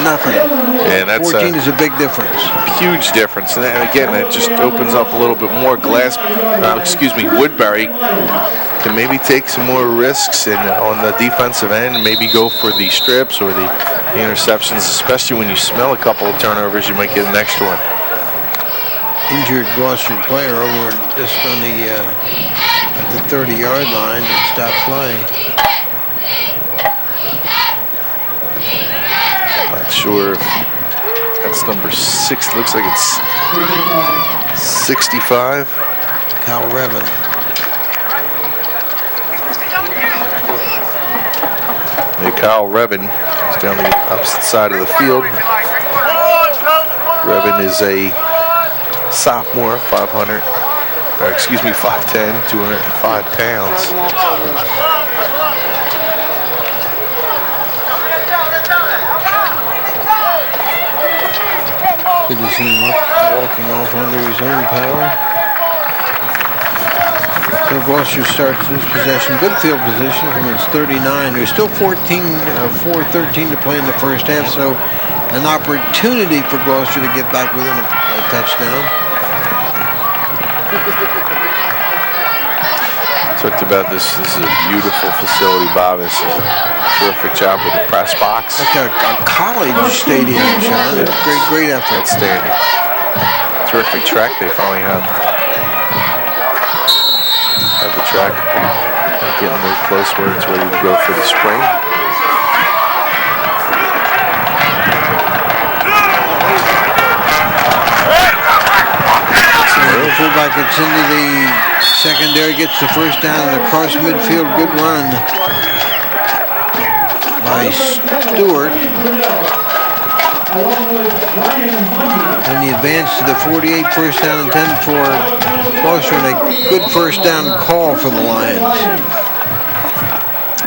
Yeah, that's 14 is a big difference. Huge difference. And again, it just opens up a little bit more. Woodbury can maybe take some more risks on the defensive end and maybe go for the strips or the interceptions, especially when you smell a couple of turnovers, you might get an extra one. Injured Gloucester player over just on the at the 30-yard line and stopped play. Not sure if that's number 6. Looks like it's 65. Kyle Revin. Kyle Revin is down the opposite side of the field. Revin is a sophomore, 5'10", 205 pounds. Good to see him walking off under his own power. So Gloucester starts this possession, good field position from its 39. There's still 4:13 to play in the first half, so an opportunity for Gloucester to get back within a touchdown. Talked about this. This is a beautiful facility, Bob. This is a terrific job with the press box. Like a college stadium, Shawn. Great effort. Outstanding. Terrific track they finally have. The track getting very close where it's ready to go for the spring. So the fullback gets into the secondary, gets the first down and across midfield. Good run by Stewart. And the advance to the 48, first down and 10 for Gloucester, and a good first down call for the Lions.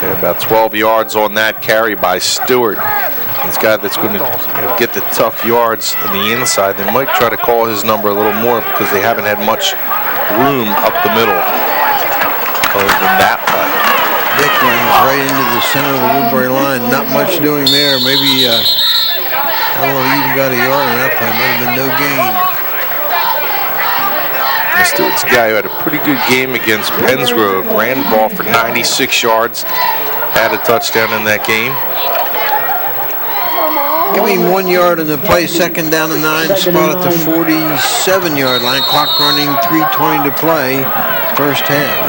Yeah, about 12 yards on that carry by Stewart. This guy that's going to get the tough yards on the inside. They might try to call his number a little more because they haven't had much room up the middle. other than that play. Dick runs right into the center of the Woodbury line. Not much doing there. Maybe, I don't know if he even got a yard on that play. Might have been no gain. Stewart's a guy who had a pretty good game against Pensgrove. Ran the ball for 96 yards. Had a touchdown in that game. Give him 1 yard in the play, second down and 9, spot at the 47-yard line. Clock running, 3:20 to play, first half.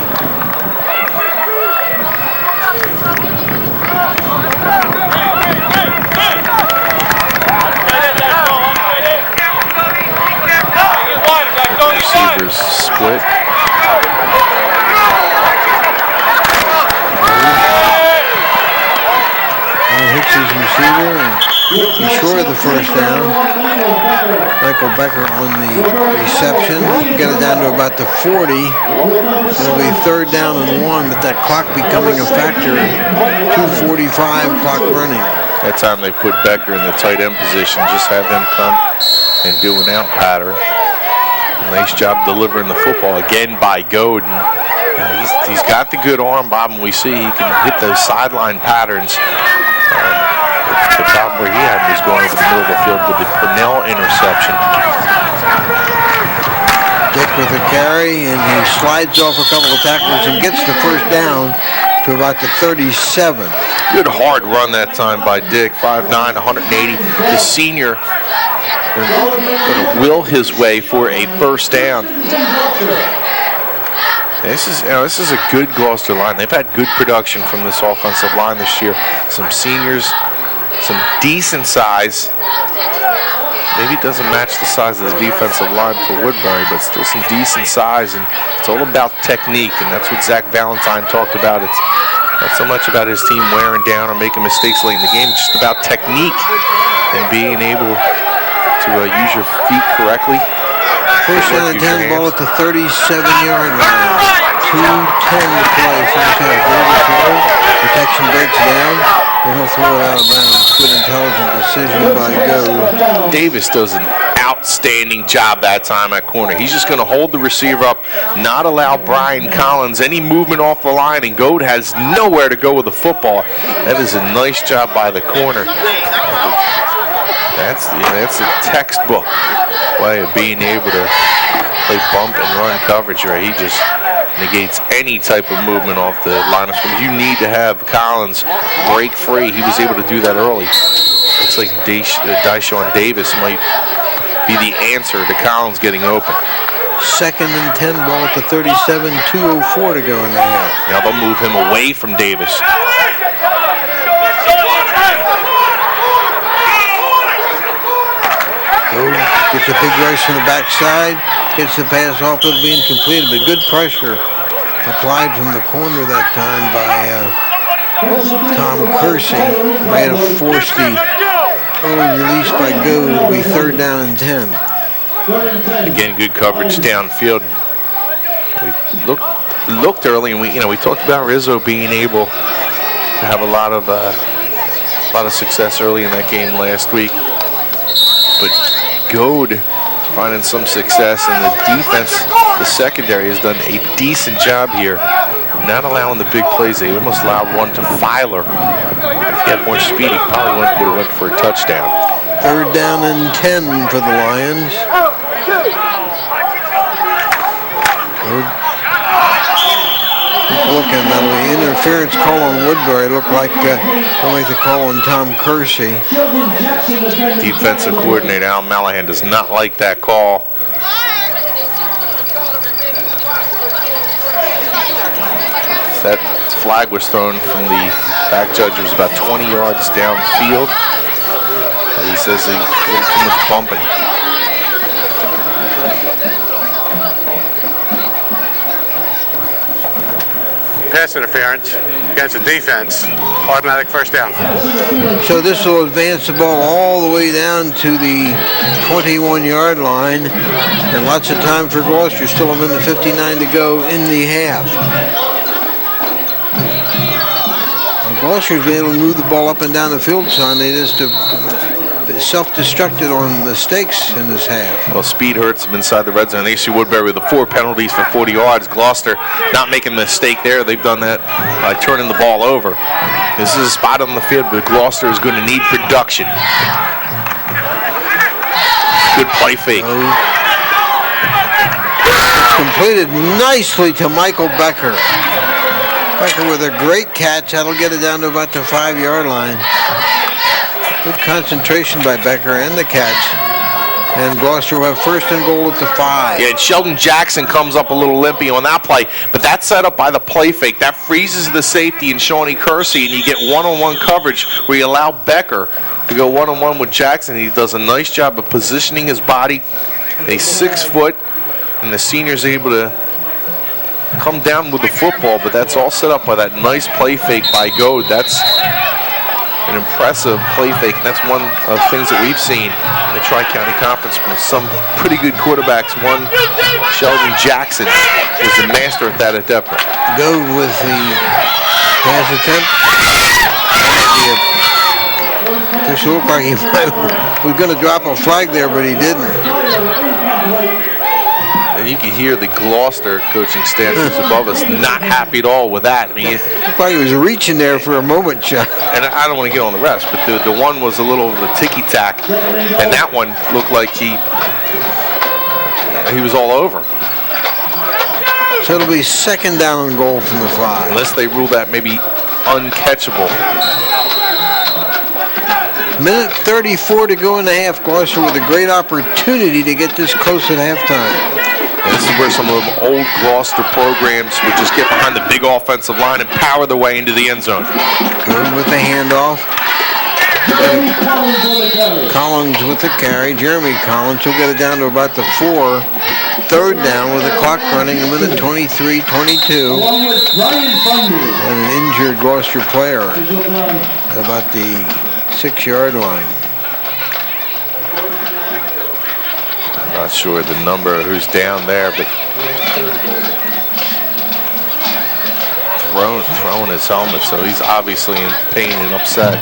Receivers split. Hits his receiver and he's short of the first down. Michael Becker on the reception. Got it down to about the 40. It'll be third down and 1, but that clock becoming a factor. 2:45 clock running. That time they put Becker in the tight end position. Just have him come and do an out pattern. Nice job delivering the football again by Godin. He's got the good arm, Bob, and we see he can hit those sideline patterns. The problem where he had was going over the middle of the field with the Purnell interception. Dick with a carry, and he slides off a couple of tackles and gets the first down to about the 37. Good hard run that time by Dick, 5'9", 180. The senior going to will his way for a first down. This is a good Gloucester line. They've had good production from this offensive line this year. Some seniors, some decent size. Maybe it doesn't match the size of the defensive line for Woodbury, but still some decent size. And it's all about technique, and that's what Zach Valentine talked about. It's not so much about his team wearing down or making mistakes late in the game. It's just about technique and being able to use your feet correctly. First down and 10, ball at the 37-yard line. 2:10 to play. First half. Protection breaks down, and he'll throw it out of bounds. Good intelligent decision by Goad. Davis does an outstanding job that time at corner. He's just going to hold the receiver up, not allow Brian Collins any movement off the line, and Goad has nowhere to go with the football. That is a nice job by the corner. That's a textbook way of being able to play bump and run coverage, right? He just negates any type of movement off the line of scrimmage. You need to have Collins break free. He was able to do that early. Looks like Shawn Davis might be the answer to Collins getting open. Second and 10, ball at the 37, 2:04 to go in the half. Now they'll move him away from Davis. Gets a big rush from the backside, gets the pass off, it'll be incompleted, but good pressure applied from the corner that time by Tom Kersey. Might have forced the early release by Goad. It'll be third down and 10. Again, good coverage downfield. We looked early, and we talked about Rizzo being able to have a lot of success early in that game last week, but Goad finding some success, and the defense, the secondary, has done a decent job here, not allowing the big plays. They almost allowed one to Filer. If he had more speed, he probably would have went for a touchdown. Third down and 10 for the Lions. Looking at the interference call on Woodbury. Looked like they'll make the call on Tom Kersey. Defensive coordinator Al Malahan does not like that call. That flag was thrown from the back judge. It was about 20 yards downfield. He says he did too much bumping. Pass interference against the defense, automatic first down. So this will advance the ball all the way down to the 21-yard line, and lots of time for Gloucester. Still a minute 59 to go in the half. And Gloucester's been able to move the ball up and down the field, son. They self-destructed on mistakes in this half. Well, speed hurts them inside the red zone. They see Woodbury with the 4 penalties for 40 yards. Gloucester not making a mistake there. They've done that by turning the ball over. This is a spot on the field, but Gloucester is going to need production. Good play fake. Completed nicely to Michael Becker. Becker with a great catch. That'll get it down to about the 5-yard line. Good concentration by Becker and the catch. And Gloucester will have first and goal at the 5. Yeah, and Sheldon Jackson comes up a little limpy on that play, but that's set up by the play fake. That freezes the safety and Shawnee Kersey, and you get one-on-one coverage where you allow Becker to go one-on-one with Jackson. He does a nice job of positioning his body. He's 6 foot, and the senior's able to come down with the football, but that's all set up by that nice play fake by Goad. That's an impressive play fake, and that's one of the things that we've seen in the Tri-County Conference from some pretty good quarterbacks. One, Sheldon Jackson, was the master at that at Deborah. Goad with the pass attempt. Just looked like he was going to drop a flag there, but he didn't. And you can hear the Gloucester coaching staff who's above us not happy at all with that. I mean, it looked like he was reaching there for a moment, Chuck. And I don't want to get on the rest, but the one was a little of a ticky-tack, and that one looked like he was all over. So it'll be second down and goal from the 5. Unless they rule that maybe uncatchable. Minute 34 to go in the half. Gloucester with a great opportunity to get this close at halftime. And this is where some of the old Gloucester programs would just get behind the big offensive line and power their way into the end zone. Good with the handoff. Collins with the carry. Jeremy Collins will get it down to about the 4. Third down with the clock running, a minute 23-22. And an injured Gloucester player at about the 6-yard line. Not sure the number who's down there, but throwing his helmet, so he's obviously in pain and upset.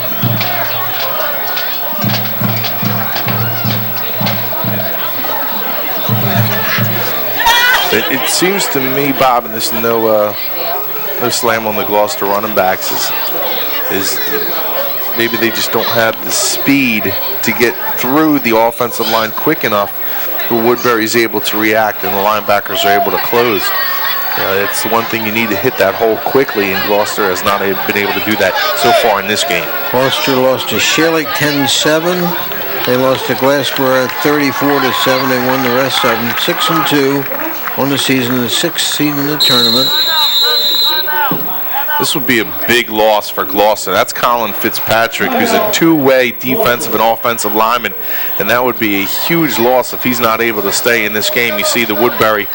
It seems to me, Bob, and this is no slam on the Gloucester running backs, is maybe they just don't have the speed to get through the offensive line quick enough where Woodbury's able to react and the linebackers are able to close. It's the one thing you need to hit that hole quickly, and Gloucester has not been able to do that so far in this game. Gloucester lost to Shryock 10-7. They lost to Glassboro 34-7. They won the rest of them 6-2 on the season, the 6th seed in the tournament. This would be a big loss for Gloucester. That's Colin Fitzpatrick, who's a two-way defensive and offensive lineman, and that would be a huge loss if he's not able to stay in this game. You see the Woodbury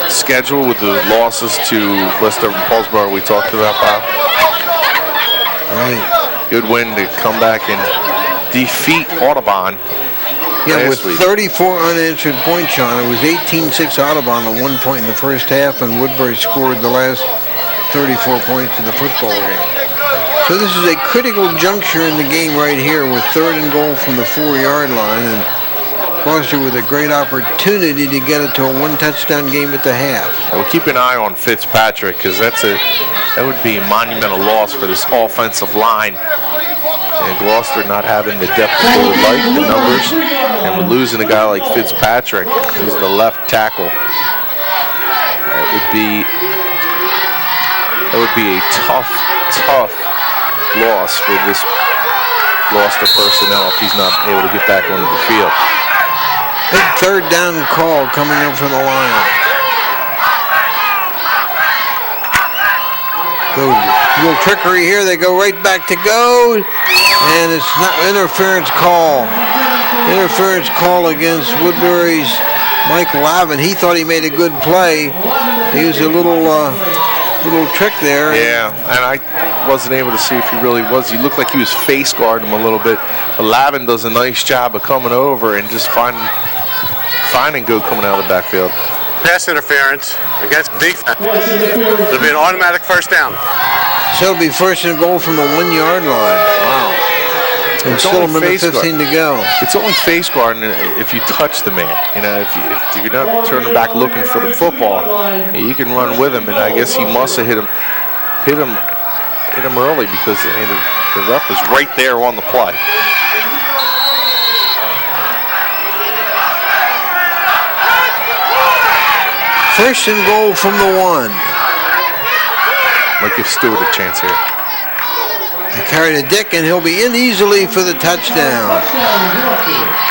schedule with the losses to Leicester and Paulsboro we talked about, Bob. Right. Good win to come back and defeat Audubon. Yeah, with 34 unanswered points, Shawn. It was 18-6 Audubon at one point in the first half, and Woodbury scored the last 34 points in the football game. So this is a critical juncture in the game right here with third and goal from the 4-yard line, and Gloucester with a great opportunity to get it to a one-touchdown game at the half. Well, keep an eye on Fitzpatrick, because that would be a monumental loss for this offensive line. And Gloucester not having the depth that they would like, the numbers, and we're losing a guy like Fitzpatrick, who's the left tackle. That would be a tough loss for this Gloucester personnel if he's not able to get back onto the field. Big third down call coming in from the Lions. Good. Little trickery here. They go right back to Goad, and it's not interference call. Interference call against Woodbury's Mike Lavin. He thought he made a good play. He was a little trick there. Yeah, and I wasn't able to see if he really was. He looked like he was face guarding him a little bit. But Lavin does a nice job of coming over and just finding Goad coming out of the backfield. Pass interference against defense. It'll be an automatic first down. So it'll be first and goal from the 1-yard line. Wow. And still a minute 15 to go. It's only face guarding if you touch the man. You know, if you're not turning back looking for the football, you can run with him. And I guess he must have hit him early because I mean, the ref was right there on the play. First and goal from the 1. Might give Stewart a chance here. They carry to Dick, and he'll be in easily for the touchdown.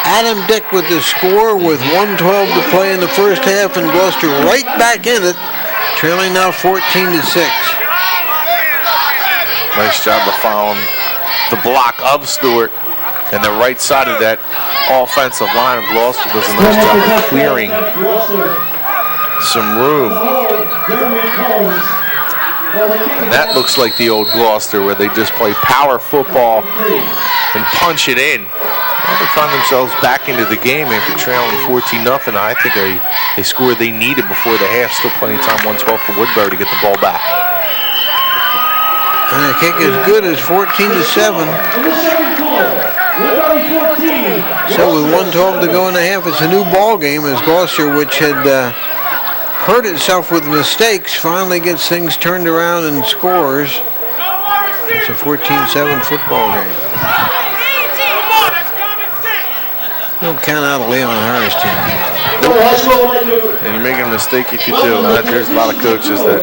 Adam Dick with the score with 1:12 to play in the first half, and Gloucester right back in it, trailing now 14-6. Nice job of following the block of Stewart, and the right side of that offensive line of Gloucester does a nice job of clearing some room. And that looks like the old Gloucester where they just play power football and punch it in. Now they find themselves back into the game after trailing 14-0. I think a score they needed before the half. Still plenty of time, 1:12 for Woodbury to get the ball back. And the kick is good as 14-7. So with 1:12 to go in the half, it's a new ball game as Gloucester, which had hurt itself with mistakes, finally gets things turned around and scores. It's a 14-7 football game. Don't count out a Leon Harris team. And you're making a mistake if you do. There's a lot of coaches that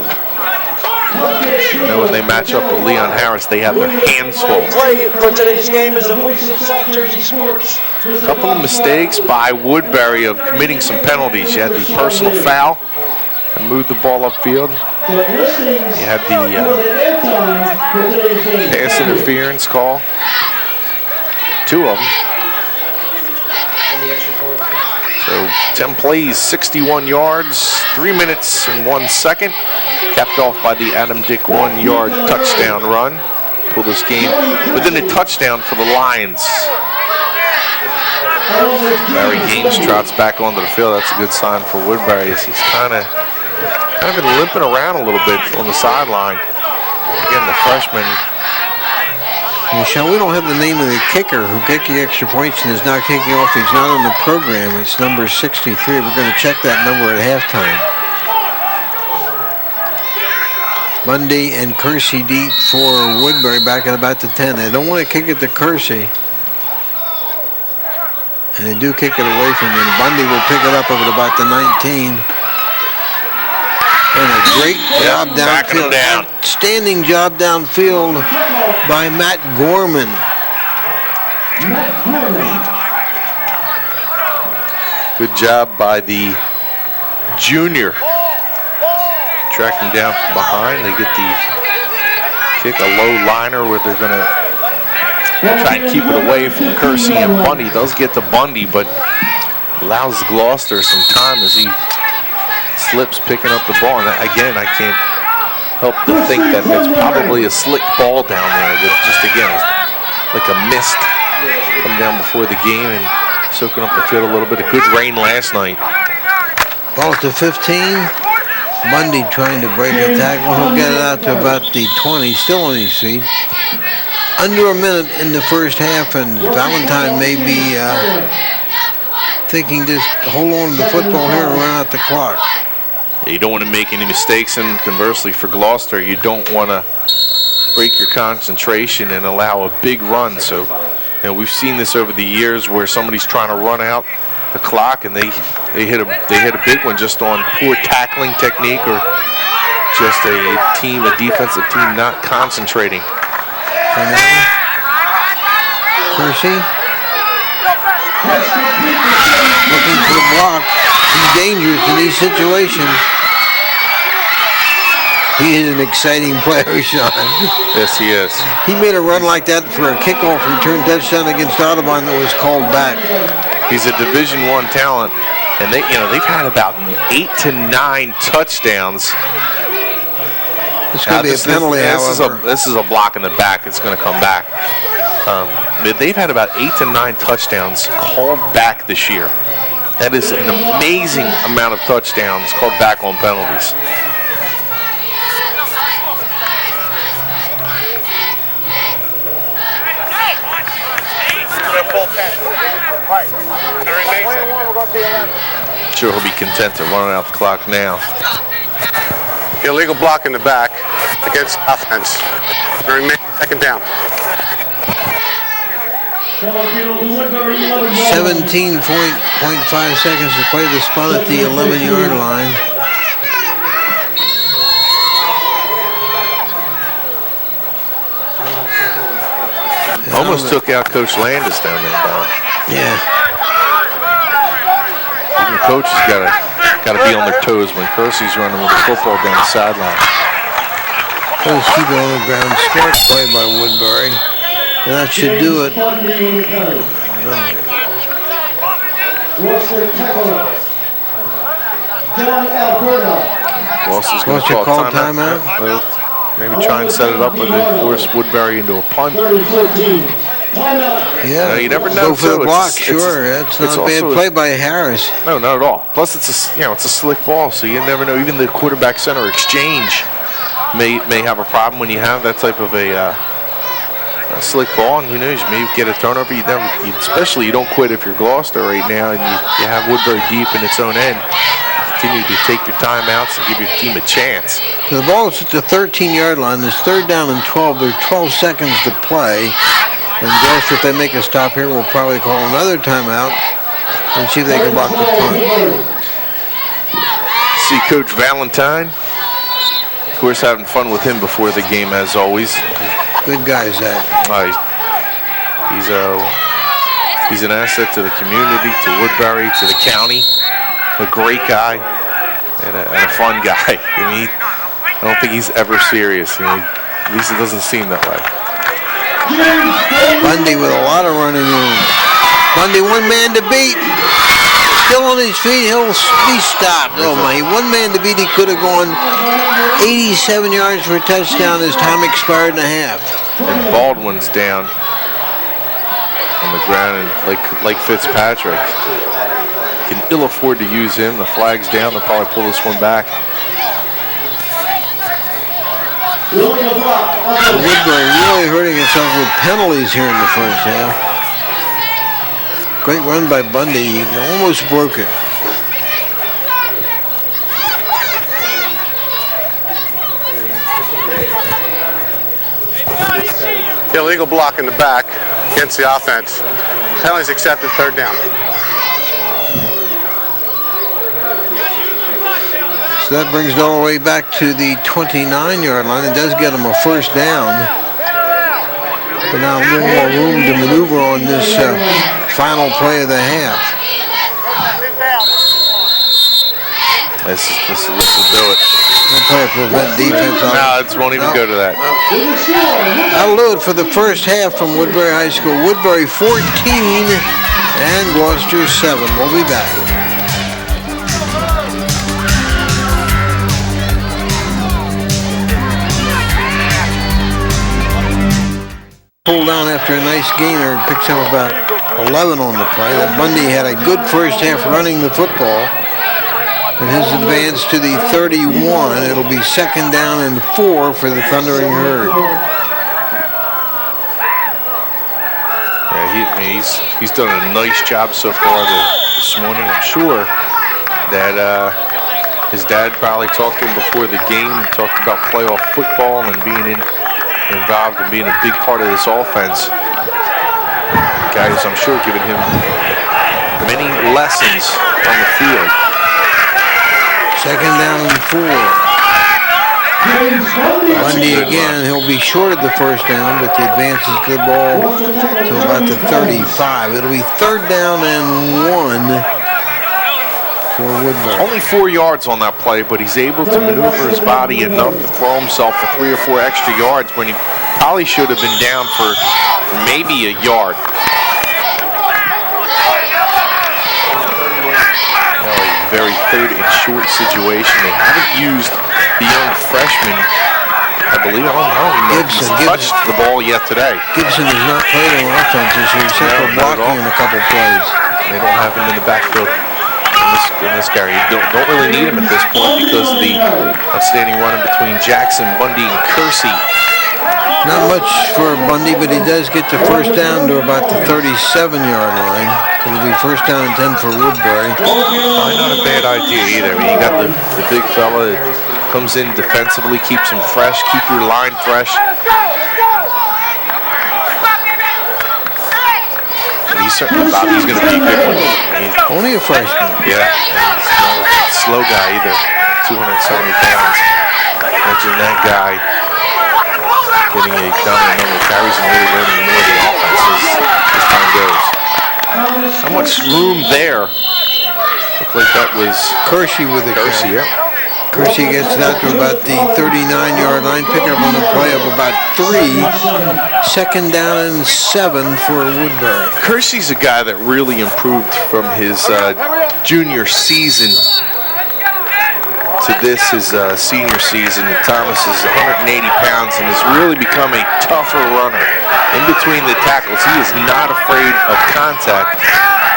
when they match up with Leon Harris, they have their hands full. Play for today's game is the voice of South Jersey sports. A couple of mistakes by Woodbury of committing some penalties. You had the personal foul and moved the ball upfield. You had the pass interference call. 2 of them. So 10 plays, 61 yards, 3 minutes and 1 second. Capped off by the Adam Dick 1-yard touchdown run. Pull this game within a touchdown for the Lions. Barry Gaines trots back onto the field. That's a good sign for Woodbury as he's kind of been limping around a little bit on the sideline. Again, the freshman. Michelle, we don't have the name of the kicker who kicked the extra points and is now kicking off. He's not on the program. It's number 63. We're going to check that number at halftime. Bundy and Kersey deep for Woodbury back at about the 10. They don't want to kick it to Kersey. And they do kick it away from him. Bundy will pick it up at about the 19. And a great job downfield. Outstanding job downfield by Matt Gorman. Good job by the junior. Tracking down from behind. They get the kick, a low liner where they're going to try and keep it away from Kersey, and Bundy does get to Bundy, but allows Gloucester some time as he slips picking up the ball. And again, I can't help to think that that's probably a slick ball down there that just, again, like a mist come down before the game and soaking up the field a little bit. A good rain last night. Ball to 15. Bundy trying to break a tackle. He'll get it out to about the 20, still on his feet. Under a minute in the first half, and Valentine may be thinking just hold on to the football here and run out the clock. You don't want to make any mistakes, and conversely for Gloucester, you don't want to break your concentration and allow a big run. So, you know, we've seen this over the years where somebody's trying to run out the clock and they hit a big one just on poor tackling technique or just a defensive team not concentrating. Kersey looking for the block. He's dangerous in these situations. He is an exciting player, Shawn. Yes, he is. He made a run like that for a kickoff return touchdown against Audubon that was called back. He's a Division I talent, and they've had about 8 to 9 touchdowns. This could be a penalty, however. This is a block in the back. It's going to come back. They've had about 8 to 9 touchdowns called back this year. That is an amazing amount of touchdowns called back on penalties. Sure, he'll be content to run out the clock now. Illegal block in the back against offense. Remain second down. 17.5 seconds to play. The spot at the 11-yard line. Almost took out Coach Landis down there, Bob. Yeah. Even the coach has got to be on their toes when Kersey's running with the football down the sideline. Let's keep it on the ground. Smart play by Woodbury. And that should do it. Gloucester's going to call timeout. Well, maybe try and set it up with it, force Woodbury into a punt. Yeah, you never know. Go for the block, sure. That's not a bad play by Harris. No, not at all. Plus, it's a slick ball, so you never know. Even the quarterback center exchange may have a problem when you have that type of a slick ball, and you maybe get a turnover. Especially you don't quit if you're Gloucester right now, and you have Woodbury deep in its own end. Continue to take your timeouts and give your team a chance. So the ball is at the 13-yard line. There's 3rd down and 12. There's 12 seconds to play. And Gloucester, if they make a stop here, will probably call another timeout and see if they can block the punt. See Coach Valentine, of course, having fun with him before the game, as always. Good guy, Zach. He's an asset to the community, to Woodbury, to the county. A great guy and a fun guy. I don't think he's ever serious. At least it doesn't seem that way. Bundy with a lot of running room. Bundy, one man to beat. Still on his feet. He'll be stopped. Oh my! One man to beat. He could have gone 87 yards for a touchdown. His time expired in a half. And Baldwin's down on the ground, and like Fitzpatrick, can ill afford to use him. The flag's down. They'll probably pull this one back. Woodbury really hurting himself with penalties here in the first half. Great run by Bundy. He almost broke it. Illegal block in the back against the offense. Penalties accepted, 3rd down. So that brings it all the way back to the 29-yard line. It does get them a 1st down. But now a little more room to maneuver on this final play of the half. This will do it. We'll play a prevent defense. No, it won't even go to that. That'll do it for the first half from Woodbury High School. Woodbury 14 and Gloucester 7. We'll be back. Pulled down after a nice gainer, picks up about 11 on the play. That Bundy had a good first half running the football. And his advance to the 31. It'll be 2nd down and 4 for the Thundering Herd. Yeah, he's done a nice job so far this morning. I'm sure that his dad probably talked to him before the game and talked about playoff football and being involved and being a big part of this offense. Guys, I'm sure, giving him many lessons on the field. 2nd down and 4. Bundy again, he'll be short of the 1st down, but the advances the ball to about the 35. It'll be 3rd down and 1 for Woodbury. Only 4 yards on that play, but he's able to maneuver his body enough to throw himself for 3 or 4 extra yards when he probably should have been down for maybe a yard. Very 3rd and short situation. They haven't used the young freshman, I believe. I don't know if he's touched the ball yet today. Gibson has not played on offense this year, except for blocking in a couple plays. They don't have him in the backfield in this carry. You don't really need him at this point because of the outstanding run between Jackson, Bundy, and Kersey. Not much for Bundy, but he does get the first down to about the 37-yard line. It'll be first down and 10 for Woodbury. Not a bad idea either. I mean, you got the big fella that comes in defensively, keeps him fresh, keep your line fresh. But he's certainly he's going to be a good one. Only a freshman. Yeah, he's not a slow guy either. 270 pounds. Imagine that guy getting a dominant number of carries and really learning more of the offense as time goes. How much room there? Looked like that was Kersey with a Kersey, yeah. Kersey gets it out to about the 39-yard line. Pick up on the play of about 3. Second down and 7 for Woodbury. Kersey's a guy that really improved from his junior season to this, his senior season. And Thomas is 180 pounds and has really become a tougher runner. In between the tackles, he is not afraid of contact,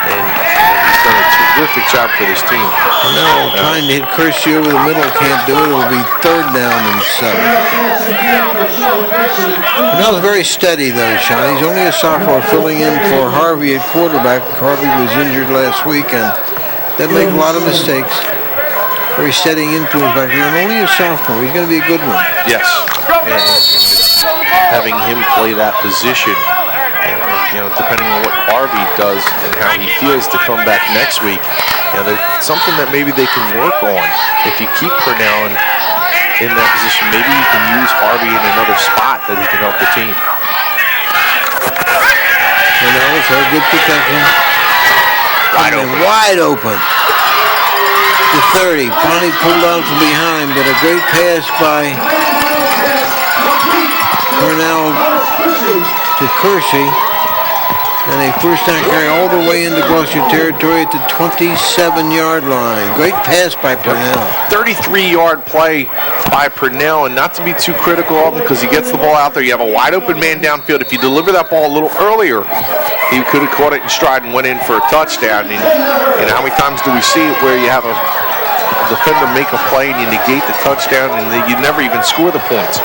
and he's done a terrific job for this team. No, trying to hit Kersey over the middle, can't do it. It'll be third down and 7. That was very steady though, Shawn. He's only a sophomore, filling in for Harvey at quarterback. Harvey was injured last week and doesn't make a lot of mistakes. Very steady influence back there, and only a sophomore. He's going to be a good one. Yes. And having him play that position, and, depending on what Harvey does and how he feels to come back next week, there's something that maybe they can work on. If you keep Purnell in that position, maybe you can use Harvey in another spot that he can help the team. Purnell with a good protection. Wide open. The 30. Bonnie pulled out from behind, but a great pass by Purnell to Kersey. And a first down carry all the way into Gloucester territory at the 27-yard line. Great pass by Purnell. 33-yard play by Purnell, and not to be too critical of him because he gets the ball out there. You have a wide open man downfield. If you deliver that ball a little earlier, he could have caught it in stride and went in for a touchdown. And how many times do we see it where you have a defender make a play and you negate the touchdown and you never even score the points?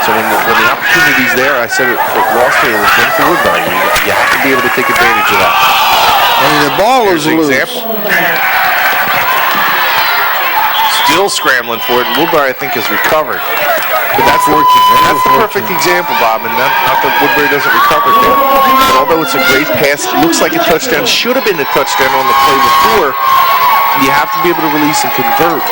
So when the opportunity's there, I said it for Gloucester, it was in for Woodbury. You have to be able to take advantage of that. And the ball is loose. Still scrambling for it. Woodbury, I think, has recovered. But that's the perfect example, Bob, and not that Woodbury doesn't recover there. But although it's a great pass, it looks like a touchdown. Should have been a touchdown on the play before. You have to be able to release and convert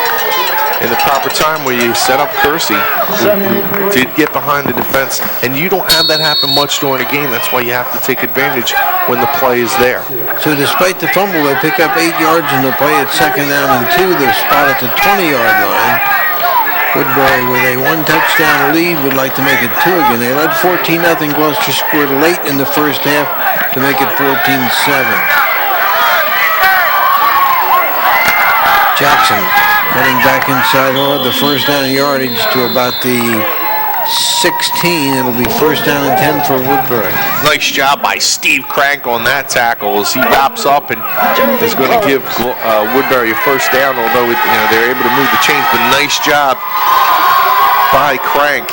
in the proper time where you set up Kersey, who did get behind the defense, and you don't have that happen much during a game. That's why you have to take advantage when the play is there. So despite the fumble, they pick up 8 yards in the play at second down and 2. They're spot at the 20-yard line. Woodbury with a 1-touchdown lead would like to make it 2 again. They led 14-0. Gloucester scored late in the first half to make it 14-7. Jackson cutting back inside the first down yardage to about the 16. It'll be first down and 10 for Woodbury. Nice job by Steve Crank on that tackle as he wraps up and is going to give Woodbury a first down, although they're able to move the chains. But nice job by Crank.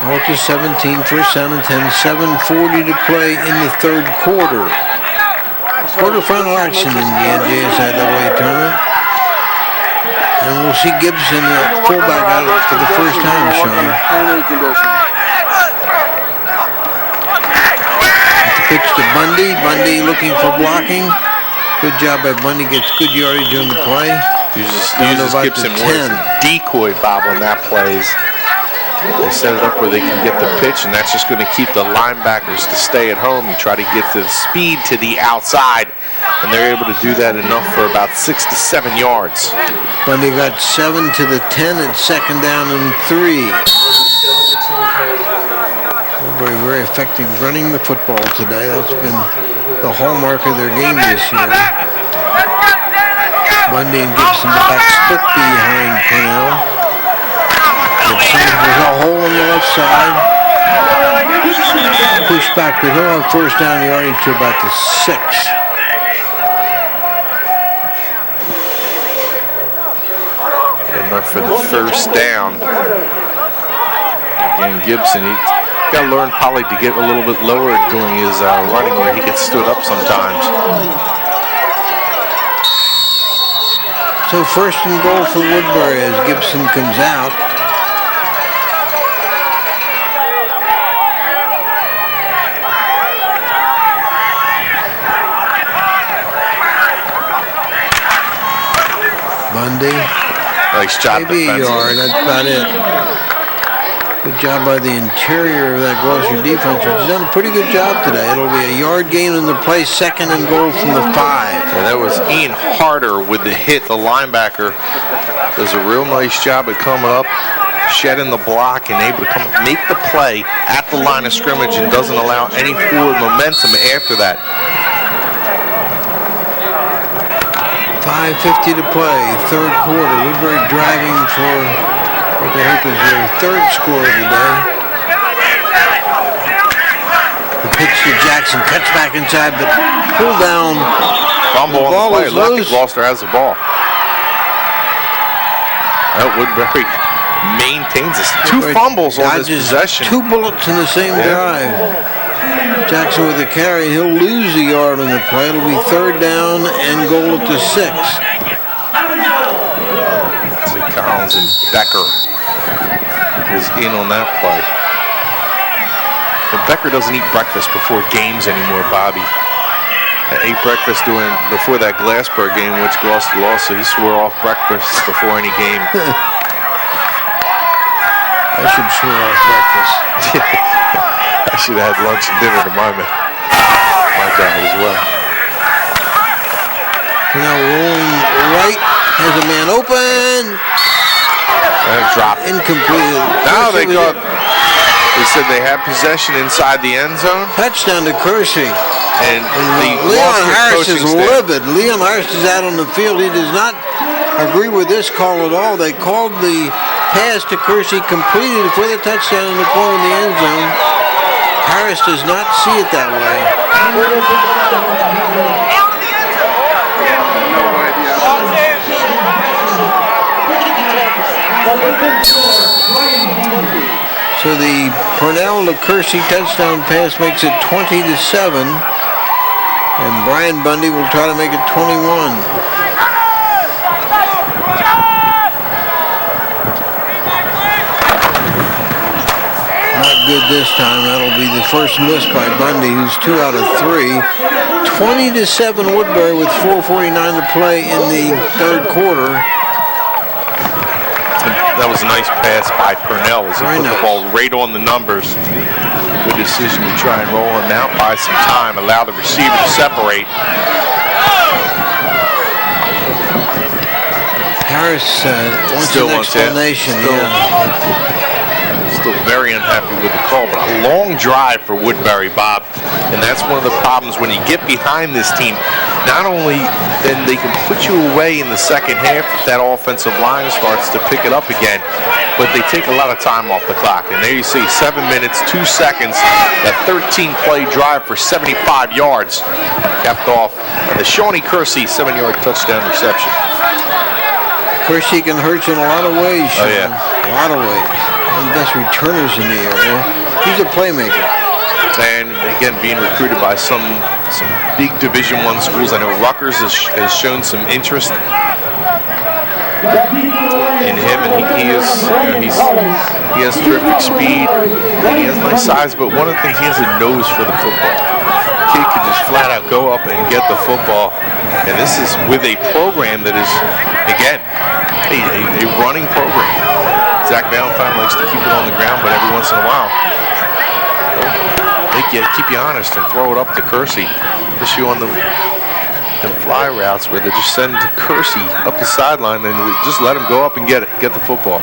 Out to 17, first down and 10, 7:40 to play in the third quarter. Quarterfinal action in the NJSIAA tournament. And we'll see Gibson, fullback, out for the first time, Shawn. The pitch to Bundy. Bundy looking for blocking. Good job by Bundy, gets good yardage on the play. Uses Gibson more decoy, Bob, on that plays. They set it up where they can get the pitch, and that's just going to keep the linebackers to stay at home. You try to get the speed to the outside, and they're able to do that enough for about 6 to 7 yards. Bundy got 7 to the 10 at second down and 3. Very, very effective running the football today. That's been the hallmark of their game this year. Bundy and Gibson, the back split behind Purnell. Gibson, there's a hole on the left side. Push back, but he'll have first down yardage to about the 6. enough for the first down. Again, Gibson, he got to learn probably to get a little bit lower doing his running where he gets stood up sometimes. So first and goal for Woodbury as Gibson comes out. Bundy. Nice job. Maybe a yard, that's about it. Good job by the interior of that Gloucester defense, which has done a pretty good job today. It'll be a yard gain in the play, second and goal from the 5. Yeah, that was Ian Harder with the hit. The linebacker does a real nice job at coming up, shedding the block, and able to come make the play at the line of scrimmage and doesn't allow any forward momentum after that. 5:50 to play, third quarter. Woodbury driving for what they hope is their third score of the day. The pitch to Jackson, cuts back inside, but pulled down. Fumble on the play. Lucky Gloucester has the ball. Woodbury maintains this. 2 fumbles on this possession. 2 bullets in the same drive. Jackson with the carry, he'll lose a yard on the play. It'll be third down and goal at the 6. Collins and Becker is in on that play. And Becker doesn't eat breakfast before games anymore, Bobby. Ate breakfast before that Glasper game, which Gloucester lost, so he swore off breakfast before any game. I should swear off breakfast. I should have had lunch and dinner to my job as well. Now rolling right, has a man open. And dropped. Incomplete. Now they said they had possession inside the end zone. Touchdown to Kersey. And Leon Harris is livid. Leon Harris is out on the field. He does not agree with this call at all. They called the pass to Kersey completed for the touchdown in the corner of the end zone. Harris does not see it that way. So the Purnell to Kersey touchdown pass makes it 20-7, and Brian Bundy will try to make it 21. Not good this time. That'll be the first miss by Bundy, who's 2 out of 3. 20-7 Woodbury with 4:49 to play in the third quarter. That was a nice pass by Purnell as he put the ball right on the numbers. Good decision to try and roll him out, buy some time, allow the receiver to separate. Harris wants an explanation. Still very unhappy with the call, but a long drive for Woodbury, Bob. And that's one of the problems when you get behind this team. Not only then they can put you away in the second half if that offensive line starts to pick it up again, but they take a lot of time off the clock. And there you see 7 minutes, 2 seconds, that 13-play drive for 75 yards, capped off the Shawnee Kersey 7-yard touchdown reception. Kersey can hurt you in a lot of ways, Shawn. Oh, yeah. A lot of ways. One of the best returners in the area. He's a playmaker. And again, being recruited by some big Division I schools. I know Rutgers has shown some interest in him, and he has terrific speed. And he has nice size, but one of the things, he has a nose for the football. Kid can just flat out go up and get the football, and this is with a program that is, again, a running program. Zach Valentine likes to keep it on the ground, but every once in a while, keep you honest and throw it up to Kersey. Especially on the fly routes where they just send Kersey up the sideline and just let him go up and get the football.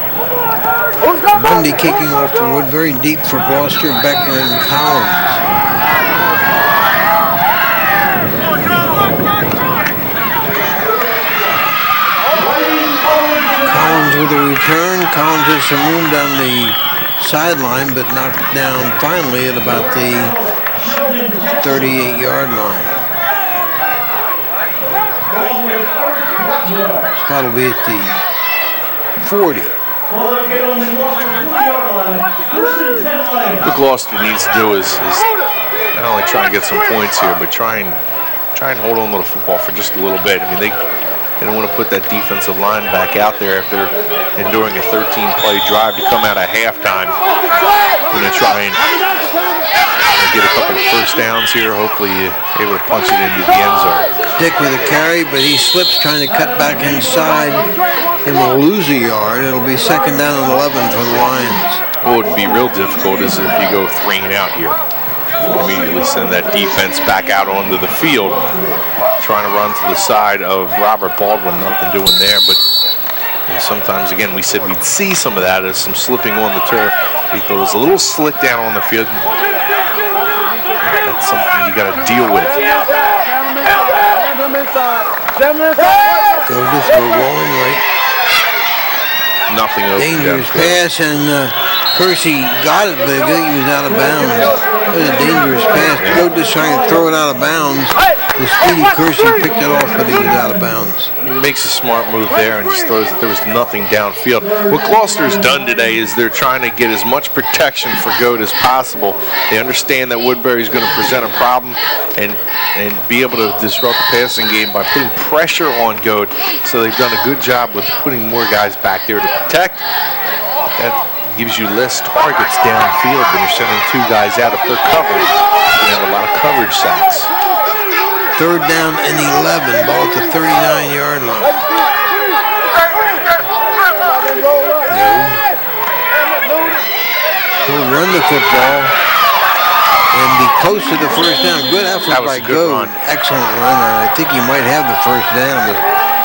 Bundy kicking off for Woodbury, deep for Gloucester, Becker and Collins. Collins with a return. Collins has some room down the sideline, but knocked down finally at about the 38-yard line. Spot will be at the 40. What Gloucester needs to do is not only try and get some points here, but try and hold on to the football for just a little bit. I mean, they don't want to put that defensive line back out there after enduring a 13-play drive to come out at halftime. Going to try and get a couple of first downs here. Hopefully, able to punch it into the end zone. Dick with a carry, but he slips trying to cut back inside and will lose a yard. It'll be second down and 11 for the Lions. What would be real difficult is if you go 3 and out here. Immediately send that defense back out onto the field, trying to run to the side of Robert Baldwin. Nothing doing there, but sometimes, again, we said we'd see some of that as some slipping on the turf. We thought it was a little slick down on the field. That's something you got to deal with. Go to throw rolling right. Nothing open. Dangerous pass, and Kersey got it, but I think he was out of bounds. It was a dangerous pass. Go just trying to throw it out of bounds. The speedy Kersey picked it off, but he was out of bounds. He makes a smart move there and just throws it. There was nothing downfield. What Gloucester's done today is they're trying to get as much protection for Goat as possible. They understand that Woodbury's going to present a problem and be able to disrupt the passing game by putting pressure on Goat. So they've done a good job with putting more guys back there to protect. That gives you less targets downfield when you're sending 2 guys out if they're covered. You have a lot of coverage sacks. Third down and 11, ball at the 39-yard line. He'll run the football and be close to the first down. Good effort by Goad. Excellent run. I think he might have the first down,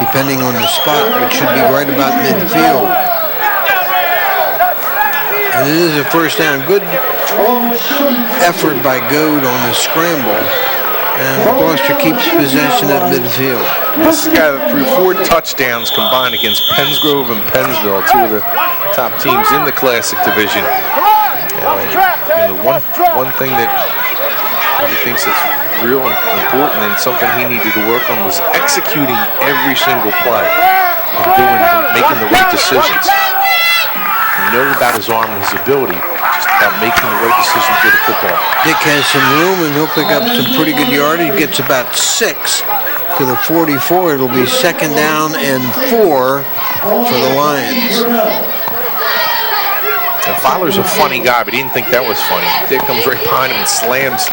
depending on the spot, which should be right about midfield. And it is a first down. Good effort by Goad on the scramble. And Gloucester keeps possession at midfield. This guy threw 4 touchdowns combined against Pensgrove and Pennsville, 2 of the top teams in the Classic Division. One thing that he thinks is real important and something he needed to work on was executing every single play and making the right decisions. He knows about his arm and his ability, just about making the right decisions with the football. Dick has some room and he'll pick up some pretty good yardage. He gets about 6 to the 44. It'll be second down and 4 for the Lions. And Fowler's a funny guy, but he didn't think that was funny. Dick comes right behind him and slams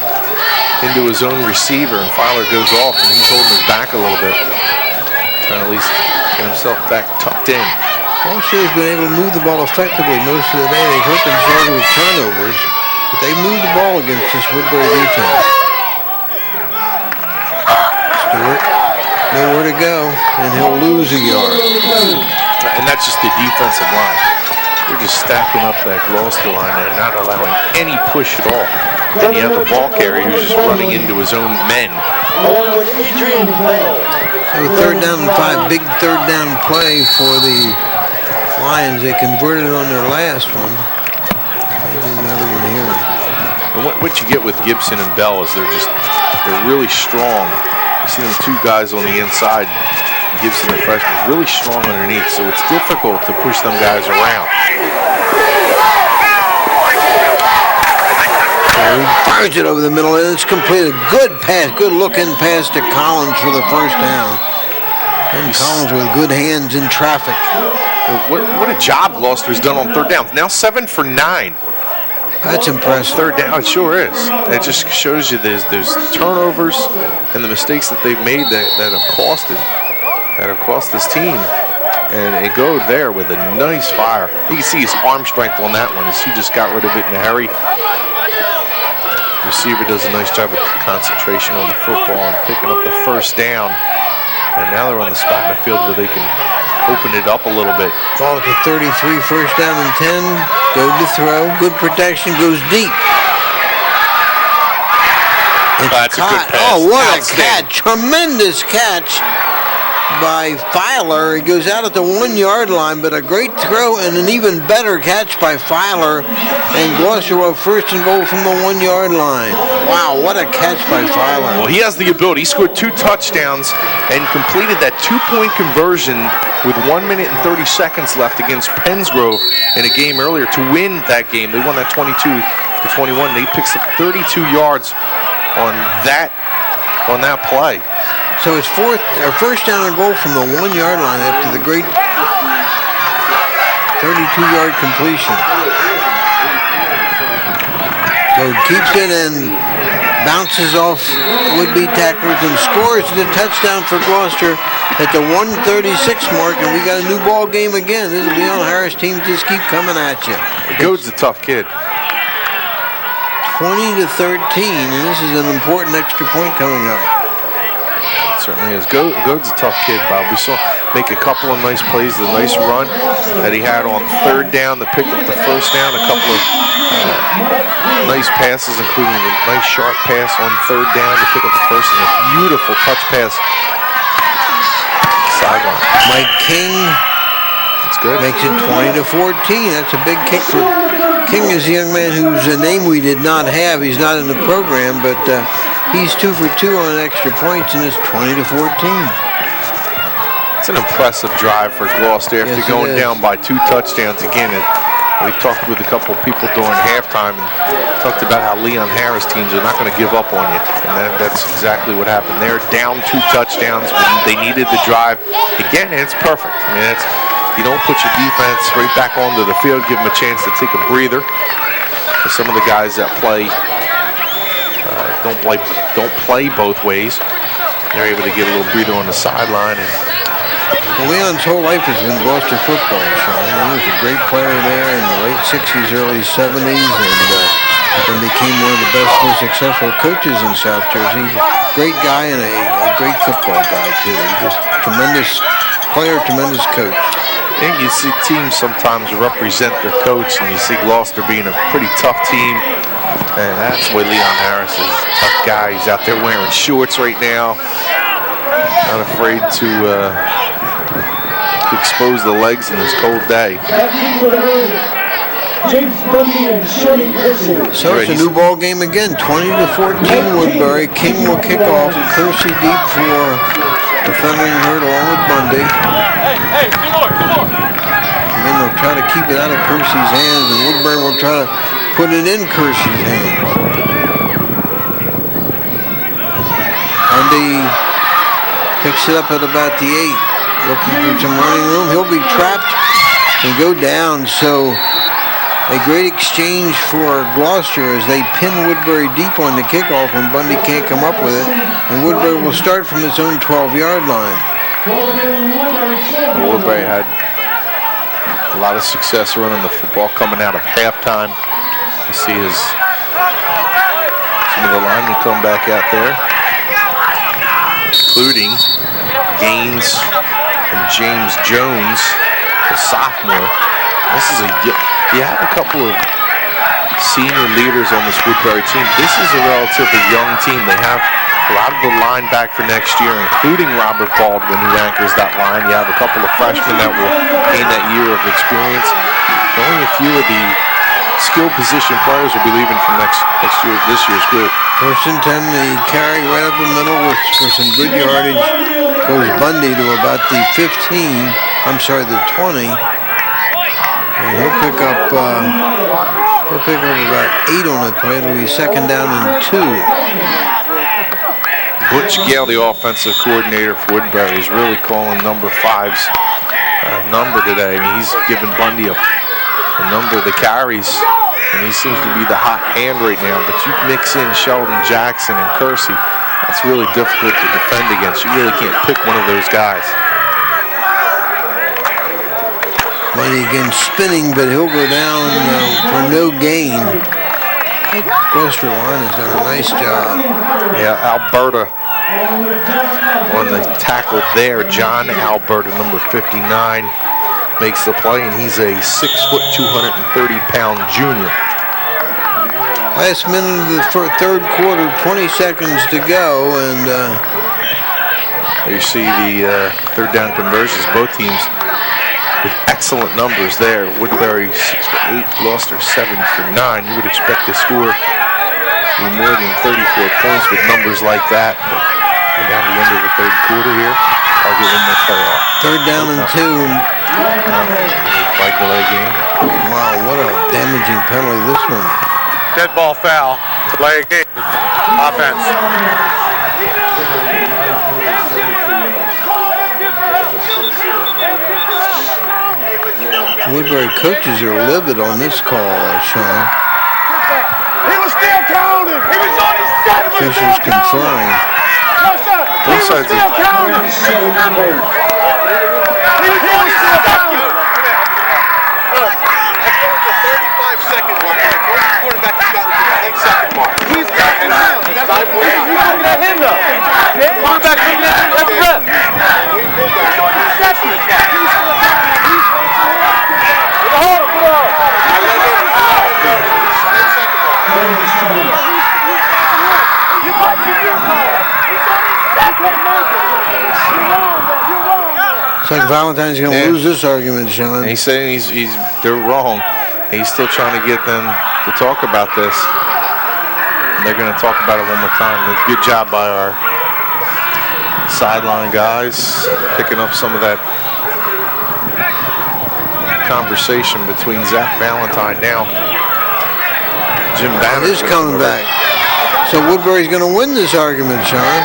into his own receiver, and Fowler goes off, and he's holding his back a little bit, trying to at least get himself back tucked in. Gloucester has been able to move the ball effectively most of the day. They've hurt themselves with turnovers, but they moved the ball against this Woodbury defense. Stewart, nowhere to go, and he'll lose a yard. And that's just the defensive line. They're just stacking up that Gloucester line and not allowing any push at all. Then you have the ball carrier who's just running into his own men. So third down and 5, big third down play for the Lions. They converted on their last one. They didn't ever even hear it. And what you get with Gibson and Bell is they're really strong. You see them 2 guys on the inside. Gibson, the freshman, is really strong underneath, so it's difficult to push them guys around. He fires it over the middle, and it's completed. Good pass, good looking pass to Collins for the first down. And Collins with good hands in traffic. What a job Gloucester's done on third downs. Now 7 for 9. That's impressive. Third down, it sure is. It just shows you there's turnovers and the mistakes that they've made that have cost this team. And it goes there with a nice fire. You can see his arm strength on that one as he just got rid of it in a hurry. Receiver does a nice job with concentration on the football and picking up the first down. And now they're on the spot in the field where they can open it up a little bit. Ball to 33, first down and 10. Go to throw, good protection, goes deep. It's that's caught. A good pass. Oh, what a catch. Tremendous catch by Filer. He goes out at the 1-yard line, but a great throw and an even better catch by Filer. And Gloucester will have first and goal from the 1-yard line. Wow, what a catch by Filer. Well, he has the ability. He scored 2 touchdowns and completed that 2-point conversion with 1 minute and 30 seconds left against Pensgrove in a game earlier to win that game. They won that 22-21. They picked up 32 yards on that play. So it's first down and goal from the 1-yard line after the great 32-yard completion. So keeps it and bounces off would-be tacklers and scores the touchdown for Gloucester at the 1:36 mark, and we got a new ball game again. This Leon Harris team just keep coming at you. Gode's a tough kid. 20-13, and this is an important extra point coming up. It certainly is. Gode's a tough kid, Bob. We saw make a couple of nice plays, the nice run that he had on 3rd down to pick up the first down, a couple of nice passes, including a nice sharp pass on 3rd down to pick up the first, and a beautiful touch pass sideline. Mike King makes it 20-14. That's a big kick for King. Is a young man whose name we did not have. He's not in the program, but he's 2 for 2 on extra points, and it's 20-14. It's an impressive drive for Gloucester after going down by 2 touchdowns again. We talked with a couple of people during halftime and talked about how Leon Harris teams are not going to give up on you. And that's exactly what happened. They're down 2 touchdowns. They needed the drive. Again, it's perfect. I mean, you don't put your defense right back onto the field, give them a chance to take a breather. Some of the guys that don't play both ways. They're able to get a little breather on the sideline. Leon's whole life has been Gloucester football, Shawn. He was a great player there in the late 60s, early 70s, and became one of the best, most successful coaches in South Jersey. Great guy and a great football guy, too. He's just tremendous player, tremendous coach. Yeah, you see teams sometimes represent their coach, and you see Gloucester being a pretty tough team. And that's the way Leon Harris is. A tough guy. He's out there wearing shorts right now. Not afraid to expose the legs in this cold day. So it's a new ball game again, 20-14 Woodbury. King will kick off. Kersey deep for defending hurt along with Bundy. And then they'll try to keep it out of Kersey's hands, and Woodbury will try to put it in Kersey's hands. Bundy picks it up at about the 8. Looking for some running room. He'll be trapped and go down. So a great exchange for Gloucester as they pin Woodbury deep on the kickoff when Bundy can't come up with it. And Woodbury will start from his own 12-yard line. Woodbury had a lot of success running the football coming out of halftime. You see some of the linemen come back out there, including Gaines and James Jones, a sophomore. You have a couple of senior leaders on this Woodbury team. This is a relatively young team. They have a lot of the line back for next year, including Robert Baldwin, who anchors that line. You have a couple of freshmen that will gain that year of experience. Only a few of the skilled position players will be leaving from this year's group. First and 10, the carry right up the middle for some good yardage. Goes Bundy to about the 15. I'm sorry, the 20. And he'll pick up about 8 on the play. It'll be second down and 2. Butch Gale, the offensive coordinator for Woodbury, is really calling number 5's number today. I mean, he's giving Bundy a number of the carries, and he seems to be the hot hand right now. But you mix in Sheldon Jackson and Kersey, that's really difficult to defend against. You really can't pick one of those guys. Bundy again spinning, but he'll go down for no gain. Gloucester line has done a nice job. Yeah, Alberta on the tackle there. John Alberta, number 59, makes the play, and he's a 6', 230-pound junior. Last minute of the third quarter, 20 seconds to go, and You see the third down conversions, both teams with excellent numbers there. Woodbury 6 for 8, Gloucester 7 for 9. You would expect to score more than 34 points with numbers like that. But down the end of the third quarter here, I'll get one more play off. Third down and 2. Flag delay game. Wow, what a damaging penalty this one. Dead ball foul. Delay game. Offense. Woodbury coaches are livid on this call, Shawn. He was still counting. He was on his set. Officials conferring. Both sides Still counting. He was still counting. The 35-second mark. The quarterback has gotten to the 10-second mark. He's got him now. He's looking at him though. Quarterback looking at the ref. It's like Valentine's going to lose this argument, Shawn. And he's saying they're wrong. He's still trying to get them to talk about this. And they're going to talk about it one more time. Good job by our sideline guys picking up some of that conversation between Zach Valentine now. Jim Banner is coming back. So Woodbury's going to win this argument, Shawn.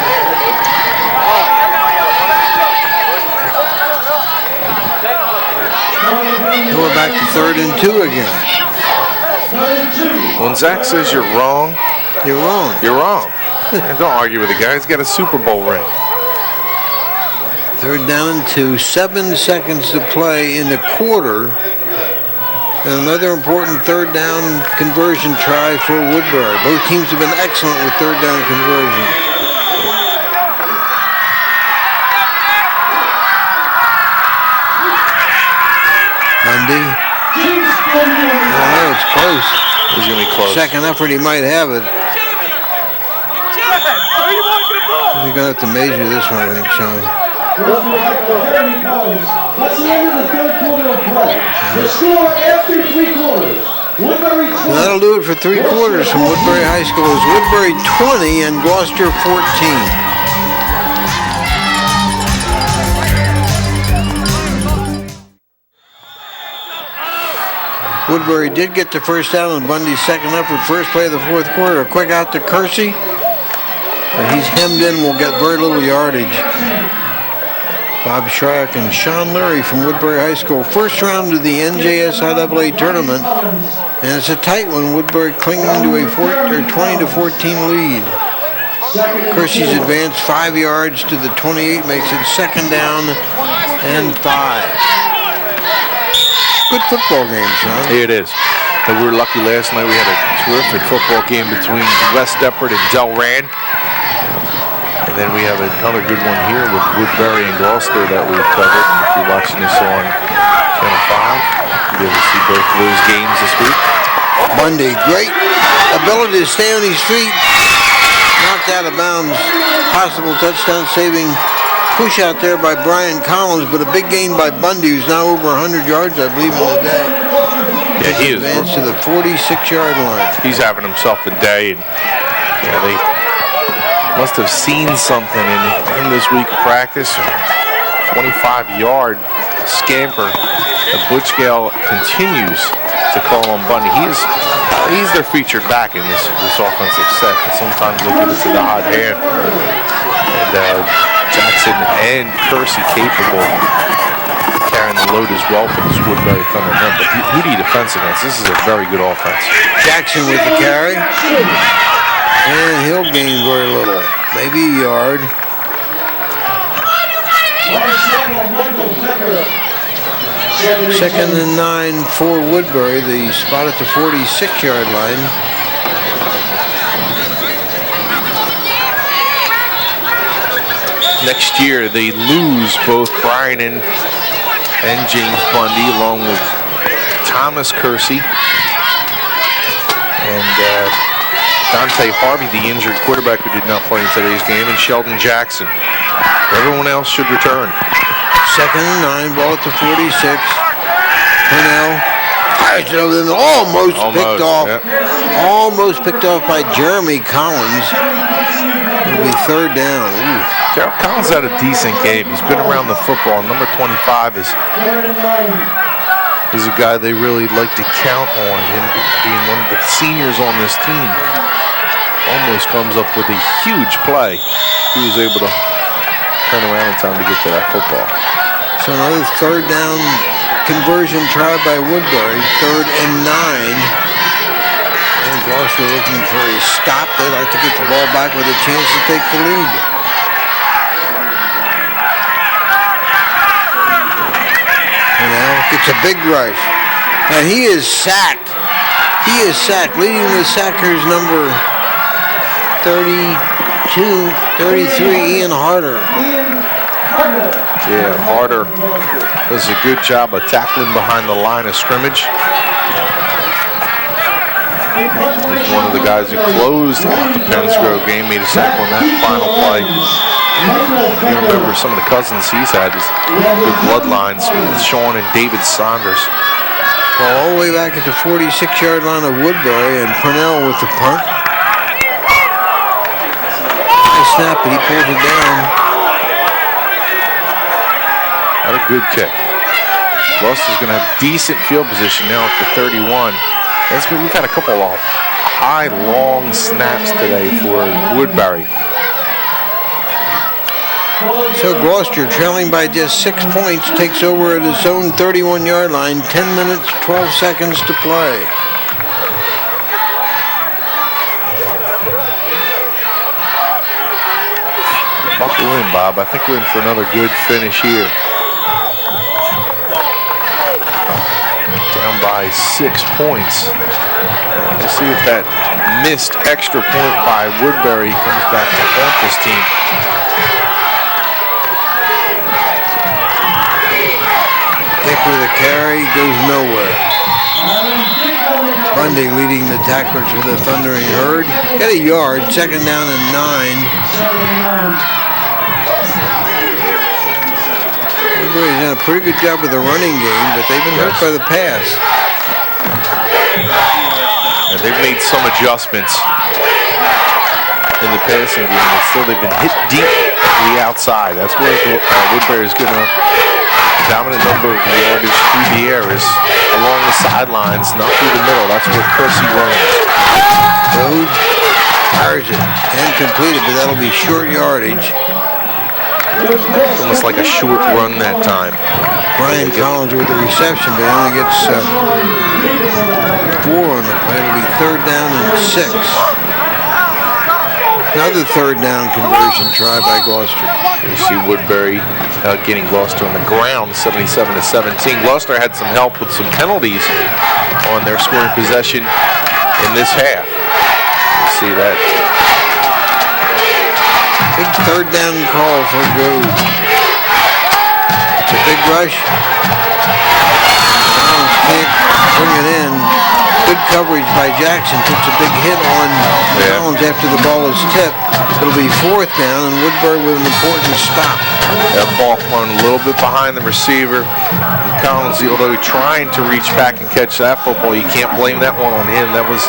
We're back to 3rd and 2 again. When Zach says you're wrong, you're wrong. You're wrong. And don't argue with the guy. He's got a Super Bowl ring. 3rd down and 2, 7 seconds to play in the quarter. And another important 3rd down conversion try for Woodbury. Both teams have been excellent with 3rd down conversion. Bundy. Oh, it's close. He's going to be close. Second effort, he might have it. You're going to have to measure this one, I think, Shawn. That's the end of the third quarter of play. The score after 3 quarters. Woodbury 20. That'll do it for 3 quarters from Woodbury High School. It's Woodbury 20 and Gloucester 14. Woodbury did get the first down on Bundy's second effort, first play of the 4th quarter. A quick out to Kersey, but he's hemmed in, will get very little yardage. Bob Shryock and Shawn Leary from Woodbury High School. First round of the NJSIAA tournament, and it's a tight one. Woodbury clinging to a 20-14 lead. Kersey's advanced 5 yards to the 28, makes it 2nd down and 5. Good football game, Shawn. It is. And we were lucky last night. We had a terrific football game between West Deptford and Delran. And then we have another good one here with Woodbury and Gloucester that we've covered. And if you're watching this on Channel 5, you'll be able to see both of those games this week. Bundy, great ability to stay on his feet. Knocked out of bounds. Possible touchdown saving push out there by Brian Collins, but a big gain by Bundy, who's now over 100 yards, I believe, in the day. Yeah, he is. Advanced to the 46-yard line. He's having himself a day. And yeah, they must have seen something in this week of practice. 25-yard scamper. The Butch Gale continues to call on Bundy. He's their featured back in this offensive set, but sometimes they give it to the hot hand. And Jackson and Kersey capable of carrying the load as well for this Woodbury Thunder. But who do you defense against? This is a very good offense. Jackson with the carry. And he'll gain very little. Maybe a yard. Second and 9 for Woodbury. The spot at the 46-yard line. Next year, they lose both Brian and James Bundy, along with Thomas Kersey and Dante Harvey, the injured quarterback who did not play in today's game, and Sheldon Jackson. Everyone else should return. 2nd and 9, ball at the 46. Purnell almost picked off. Yep. Almost picked off by Jeremy Collins. It'll be 3rd down. Ooh. Collins had a decent game. He's been around the football. Number 25 is a guy they really like to count on. Him being one of the seniors on this team. Almost comes up with a huge play. He was able to turn around in time to get to that football. So another 3rd down conversion tried by Woodbury. 3rd and 9. And Gloucester looking for a stop. They'd like to get the ball back with a chance to take the lead. And now gets a big rush. And he is sacked. He is sacked, leading the sackers number 32, 33, Ian Harder. Yeah, Harder does a good job of tackling behind the line of scrimmage. He's one of the guys who closed out the Pensgrove game, made a sack on that final play. You remember some of the cousins he's had, his good bloodlines with Shawn and David Saunders. Well, all the way back at the 46-yard line of Woodbury, and Purnell with the punt. Nice snap, but he pulls it down. Had a good kick. Gloucester's going to have decent field position now at the 31. We've had a couple of high, long snaps today for Woodbury. So Gloucester, trailing by just 6 points, takes over at its own 31-yard line. 10 minutes, 12 seconds to play. Buckle in, Bob. I think we're in for another good finish here. Down by 6 points. We'll see if that missed extra point by Woodbury comes back to haunt this team. Kick with a carry, goes nowhere. Bundy leading the tacklers with a thundering herd. Got a yard, 2nd down and 9. Woodbury's done a pretty good job with the running game, but they've been hurt by the pass. And they've made some adjustments in the passing game, but still they've been hit deep to the outside. That's where Woodbury is getting a dominant number of yardage through the air, is along the sidelines, not through the middle. That's where Kersey runs. Rhodes fires it and completed, but that'll be short yardage. It's almost like a short run that time. Brian Collins with the reception, but he only gets 4 on the play. It'll be 3rd down and 6. Another 3rd down conversion try by Gloucester. You see Woodbury getting Gloucester on the ground, 77-17. Gloucester had some help with some penalties on their scoring possession in this half. You see that. Big 3rd down call for Grove. It's a big rush. Collins can't bring it in. Good coverage by Jackson. Puts a big hit on Collins after the ball is tipped. It'll be 4th down, and Woodbury with an important stop. That ball thrown a little bit behind the receiver. And Collins, although trying to reach back and catch that football, you can't blame that one on him. That was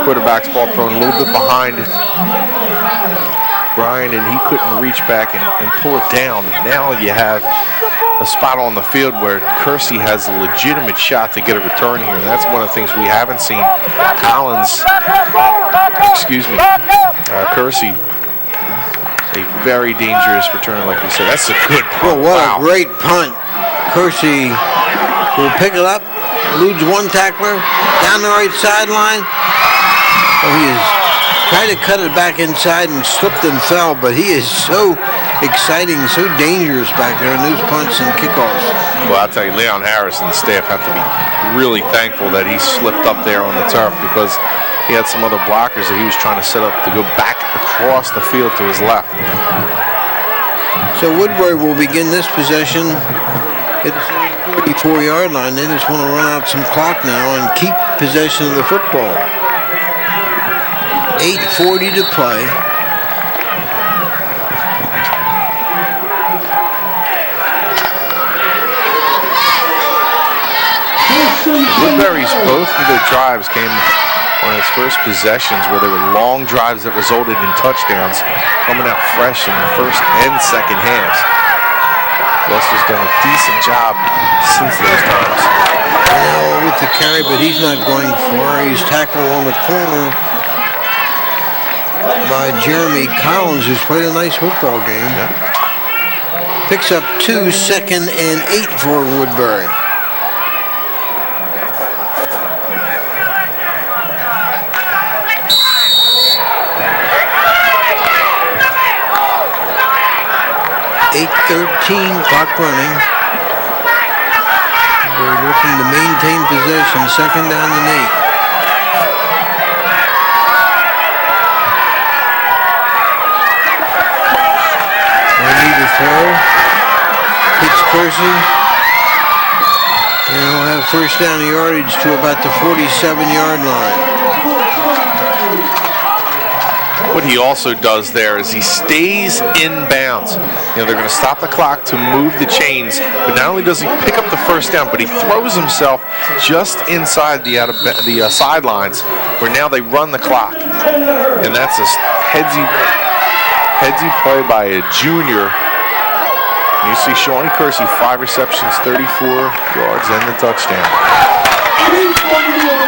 quarterback's ball thrown a little bit behind Brian, and he couldn't reach back and pull it down. Now you have a spot on the field where Kersey has a legitimate shot to get a return here. And that's one of the things we haven't seen. Kersey, a very dangerous returner, like we said. That's a good punt. Well, what a great punt. Kersey will pick it up, eludes one tackler, down the right sideline. Oh, he is tried to cut it back inside and slipped and fell, but he is so exciting, so dangerous back there on those punts and kickoffs. Well, I'll tell you, Leon Harris and the staff have to be really thankful that he slipped up there on the turf, because he had some other blockers that he was trying to set up to go back across the field to his left. So Woodbury will begin this possession at the 44-yard line. They just want to run out some clock now and keep possession of the football. 8:40 to play. Woodbury's both of their drives came on its first possessions where they were long drives that resulted in touchdowns, coming out fresh in the first and second halves. Gloucester's done a decent job since those times. Well, with the carry, but he's not going far. He's tackled on the corner by Jeremy Collins, who's played a nice football game. Yeah. Picks up 2, 2nd and 8 for Woodbury. .13 clock running. We're looking to maintain possession, 2nd down and 8. Ready to throw. Hits Kersey. And he'll have first down yardage to about the 47-yard line. What he also does there is he stays in bounds. You know, they're going to stop the clock to move the chains, but not only does he pick up the first down, but he throws himself just inside the sidelines, where now they run the clock. And that's a headsy play by a junior. You see Shawn Kersey, 5 receptions, 34 yards, and the touchdown.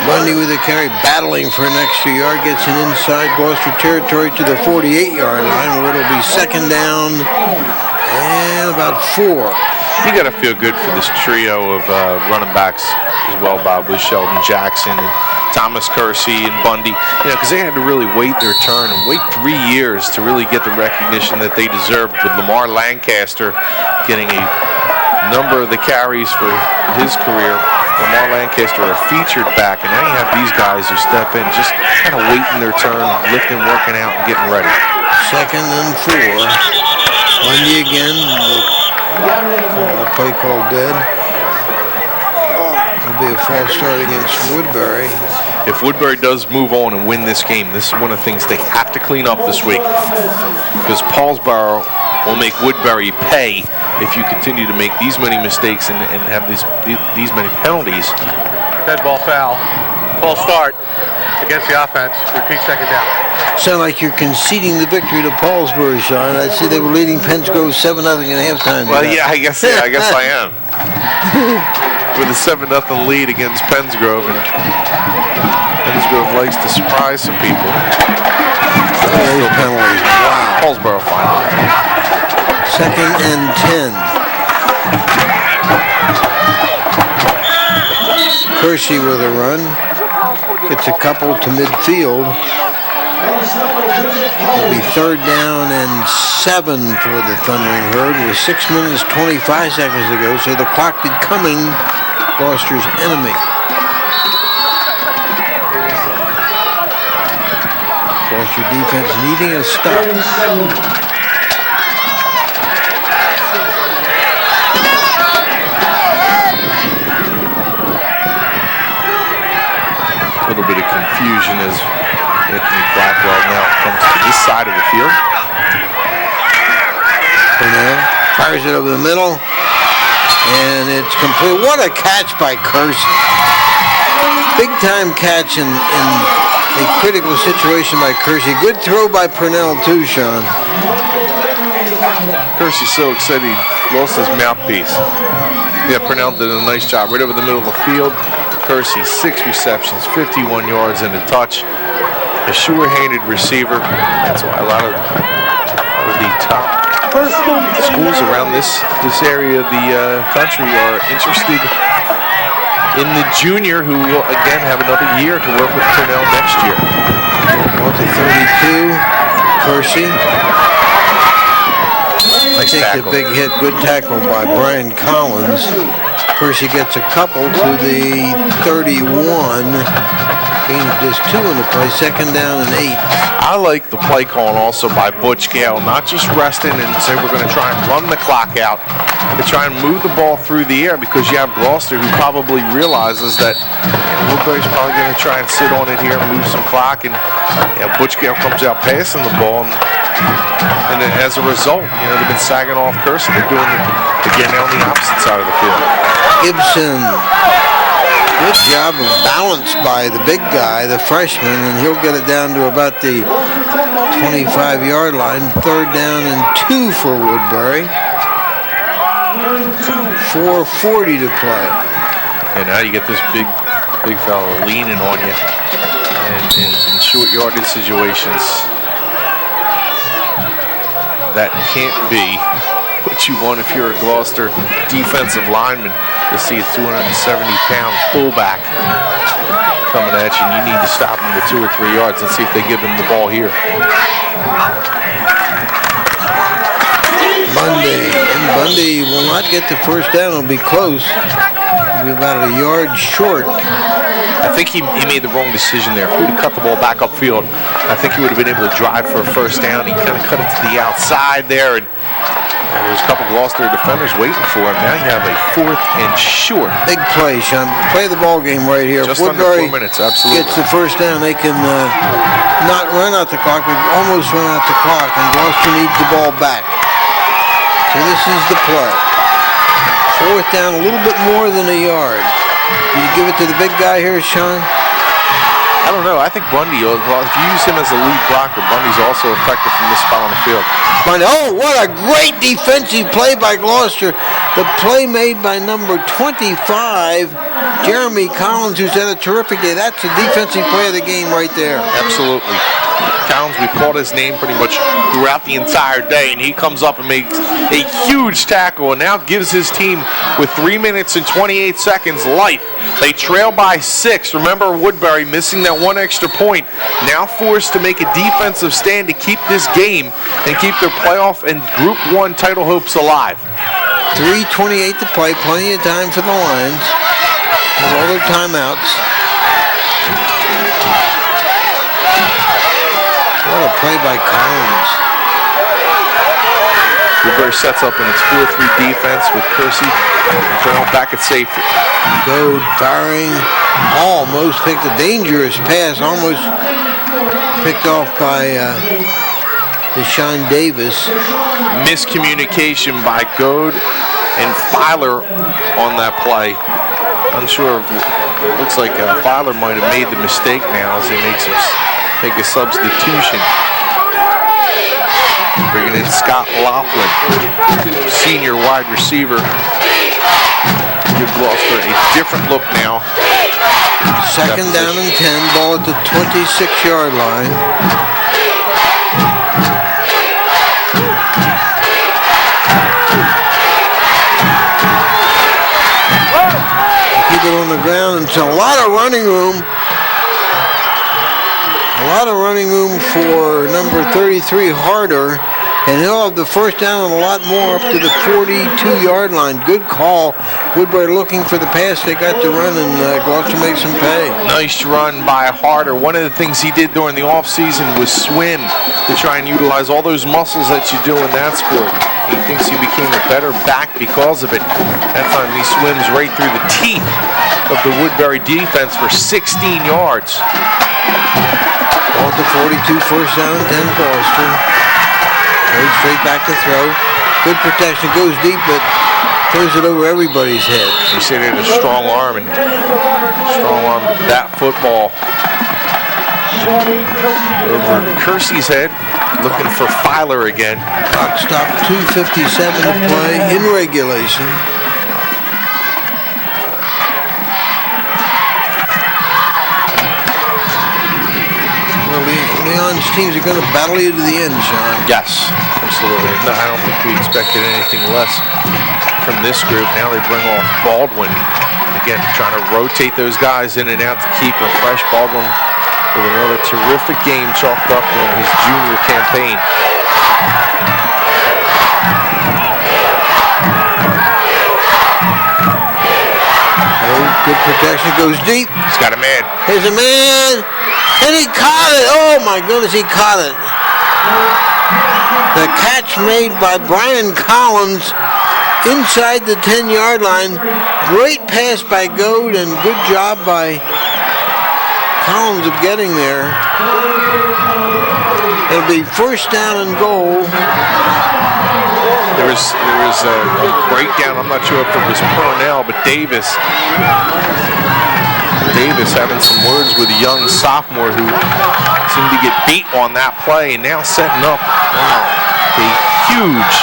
Bundy with a carry, battling for an extra yard, gets an inside Gloucester territory to the 48-yard line, where it'll be 2nd down and about 4. You got to feel good for this trio of running backs as well, Bob, with Sheldon Jackson and Thomas Kersey and Bundy, you know, because they had to really wait their turn and wait 3 years to really get the recognition that they deserved, with Lamar Lancaster getting a number of the carries for his career. Lamar Lancaster, a featured back, and now you have these guys who step in, just kind of waiting their turn, lifting, working out, and getting ready. 2nd and 4. Bundy again. The play called dead. It'll be a false start against Woodbury. If Woodbury does move on and win this game, this is one of the things they have to clean up this week, because Paulsboro will make Woodbury pay if you continue to make these many mistakes and have these many penalties. Dead ball foul. False start against the offense. Repeat 2nd down. Sound like you're conceding the victory to Paulsboro, Shawn. I see they were leading Penns Grove 7-0 at halftime. Well, yeah, I guess I am. With a 7-0 lead against Penns Grove, and Penns Grove likes to surprise some people. Those penalties. Wow. Paulsboro final. 2nd and 10. Kersey with a run. Gets a couple to midfield. It'll be 3rd down and 7 for the Thundering Herd with 6 minutes 25 seconds to go. So the clock becoming Gloucester's enemy. Gloucester defense needing a stop. A little bit of confusion as Anthony Blackwell now comes to this side of the field. Purnell fires it over the middle, and it's complete. What a catch by Kersey. Big time catch in a critical situation by Kersey. Good throw by Purnell too, Shawn. Kersey's so excited he lost his mouthpiece. Yeah, Purnell did a nice job right over the middle of the field. Kersey, 6 receptions, 51 yards and a touch. A sure-handed receiver. That's why a lot of the top schools around this area of the country are interested in the junior, who will again have another year to work with Purnell next year. On to 32, Kersey. Nice Takes tackle. a big hit. Good tackle by Brian Collins. Kersey gets a couple to the 31. Gains just 2 in the play. 2nd down and 8. I like the play call also by Butch Gale, not just resting and say we're going to try and run the clock out, but try and move the ball through the air, because you have Gloucester who probably realizes that Woodbury's probably going to try and sit on it here and move some clock, and Butch Gale comes out passing the ball, and as a result, they've been sagging off Kersey. They're doing it again now on the opposite side of the field. Gibson Good job of balance by the big guy, the freshman, and he'll get it down to about the 25-yard line. 3rd down and 2 for Woodbury. 4:40 to play. And now you get this big fella leaning on you in short yardage situations. That can't be what you want if you're a Gloucester defensive lineman. To see a 270-pound fullback coming at you, and you need to stop him with 2 or 3 yards. Let's see if they give him the ball here. Bundy will not get the first down. It'll be close. It'll be about a yard short. I think he made the wrong decision there. If he would have cut the ball back upfield, I think he would have been able to drive for a first down. He kind of cut it to the outside there, and there was a couple Gloucester defenders waiting for him. Now you have a 4th and short. Big play, Shawn. Play the ball game right here. Just Woodbury under 4 minutes, absolutely. Gets the first down. They can not run out the clock, but almost run out the clock, and Gloucester needs the ball back. So this is the play. 4th down, a little bit more than a yard. Do you give it to the big guy here, Shawn? I don't know. I think Bundy, well, if you use him as a lead blocker, Bundy's also effective from this spot on the field. Bundy, oh, what a great defensive play by Gloucester. The play made by number 25, Jeremy Collins, who's had a terrific day. That's the defensive play of the game right there. Absolutely. Collins, we've called his name pretty much throughout the entire day, and he comes up and makes a huge tackle and now gives his team, with 3 minutes and 28 seconds, life. They trail by 6. Remember, Woodbury missing that 1 extra point, now forced to make a defensive stand to keep this game and keep their playoff and Group 1 title hopes alive. 3:28 to play, plenty of time for the Lions with all their timeouts. What a play by Collins. Woodbury sets up in its 4-3 defense with Kersey thrown back at safety. Goad firing, almost picked a dangerous pass, almost picked off by Shawn Davis. Miscommunication by Goad and Filer on that play. Unsure of, it looks like Filer might have made the mistake now as he makes make a substitution. Bringing in Scott Laughlin, senior wide receiver. Give Gloucester a different look now. 2nd down and 10, ball at the 26-yard line. Keep it on the ground, and it's a lot of running room. A lot of running room for number 33, Harder, and he'll have the first down and a lot more up to the 42-yard line. Good call. Woodbury looking for the pass. They got the run, and Gloucester makes them pay. Nice run by Harder. One of the things he did during the offseason was swim to try and utilize all those muscles that you do in that sport. He thinks he became a better back because of it. That time he swims right through the teeth of the Woodbury defense for 16 yards. Ball at the 42, first down and 10, Gloucester. Goes straight back to throw. Good protection, goes deep, but throws it over everybody's head. You see it, a strong arm, and strong arm that football over Kersey's head, looking for Filer again. Clock stop, 2:57 to play in regulation. Leon's teams are going to battle you to the end, Shawn. Yes, absolutely. No, I don't think we expected anything less from this group. Now they bring off Baldwin. Again, trying to rotate those guys in and out to keep them fresh. Baldwin with another terrific game chalked up in his junior campaign. Good protection, goes deep. He's got a man. Here's a man, and he caught it. Oh my goodness, he caught it. The catch made by Brian Collins inside the 10-yard line. Great pass by Goad, and good job by Collins of getting there. It'll be first down and goal. There was a breakdown. I'm not sure if it was Purnell, but Davis Davis having some words with a young sophomore who seemed to get beat on that play, and now setting up a huge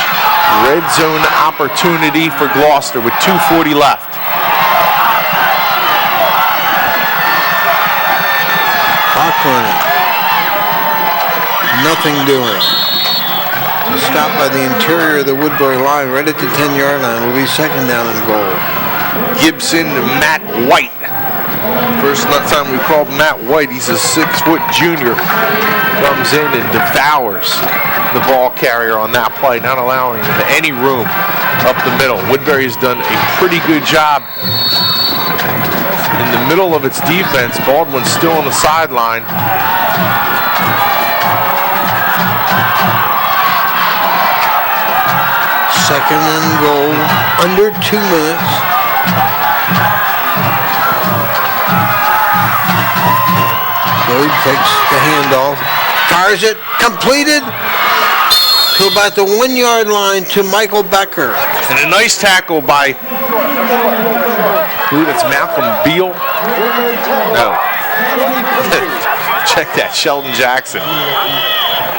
red zone opportunity for Gloucester with 2:40 left. Clock running. Nothing doing. Stopped by the interior of the Woodbury line right at the 10-yard line. Will be second down and goal. Gibson to Matt White. First time we called Matt White. He's a 6-foot junior. Comes in and devours the ball carrier on that play, not allowing him any room up the middle. Woodbury's done a pretty good job in the middle of its defense. Baldwin's still on the sideline. Second and goal, under 2 minutes. Goad takes the handoff, fires it, completed to about the 1-yard line to Michael Becker. And a nice tackle by, I believe it's Malcolm Beal. No. Check that, Sheldon Jackson.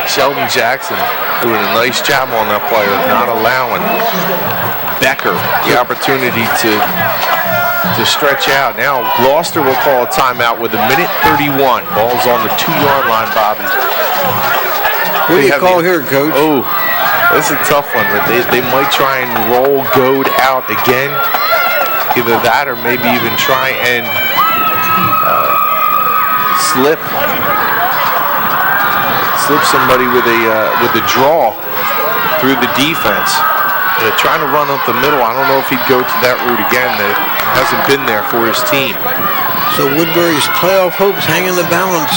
Sheldon Jackson doing a nice job on that play of not allowing Becker the opportunity to stretch out. Now Gloucester will call a timeout with 1:31. Ball's on the 2-yard line, Bobby. What do you call here, Coach? Oh, this is a tough one, but they might try and roll Goad out again. Either that or maybe even try and slip somebody with a draw through the defense. Trying to run up the middle. I don't know if he'd go to that route again. That hasn't been there for his team. So Woodbury's playoff hopes hang in the balance.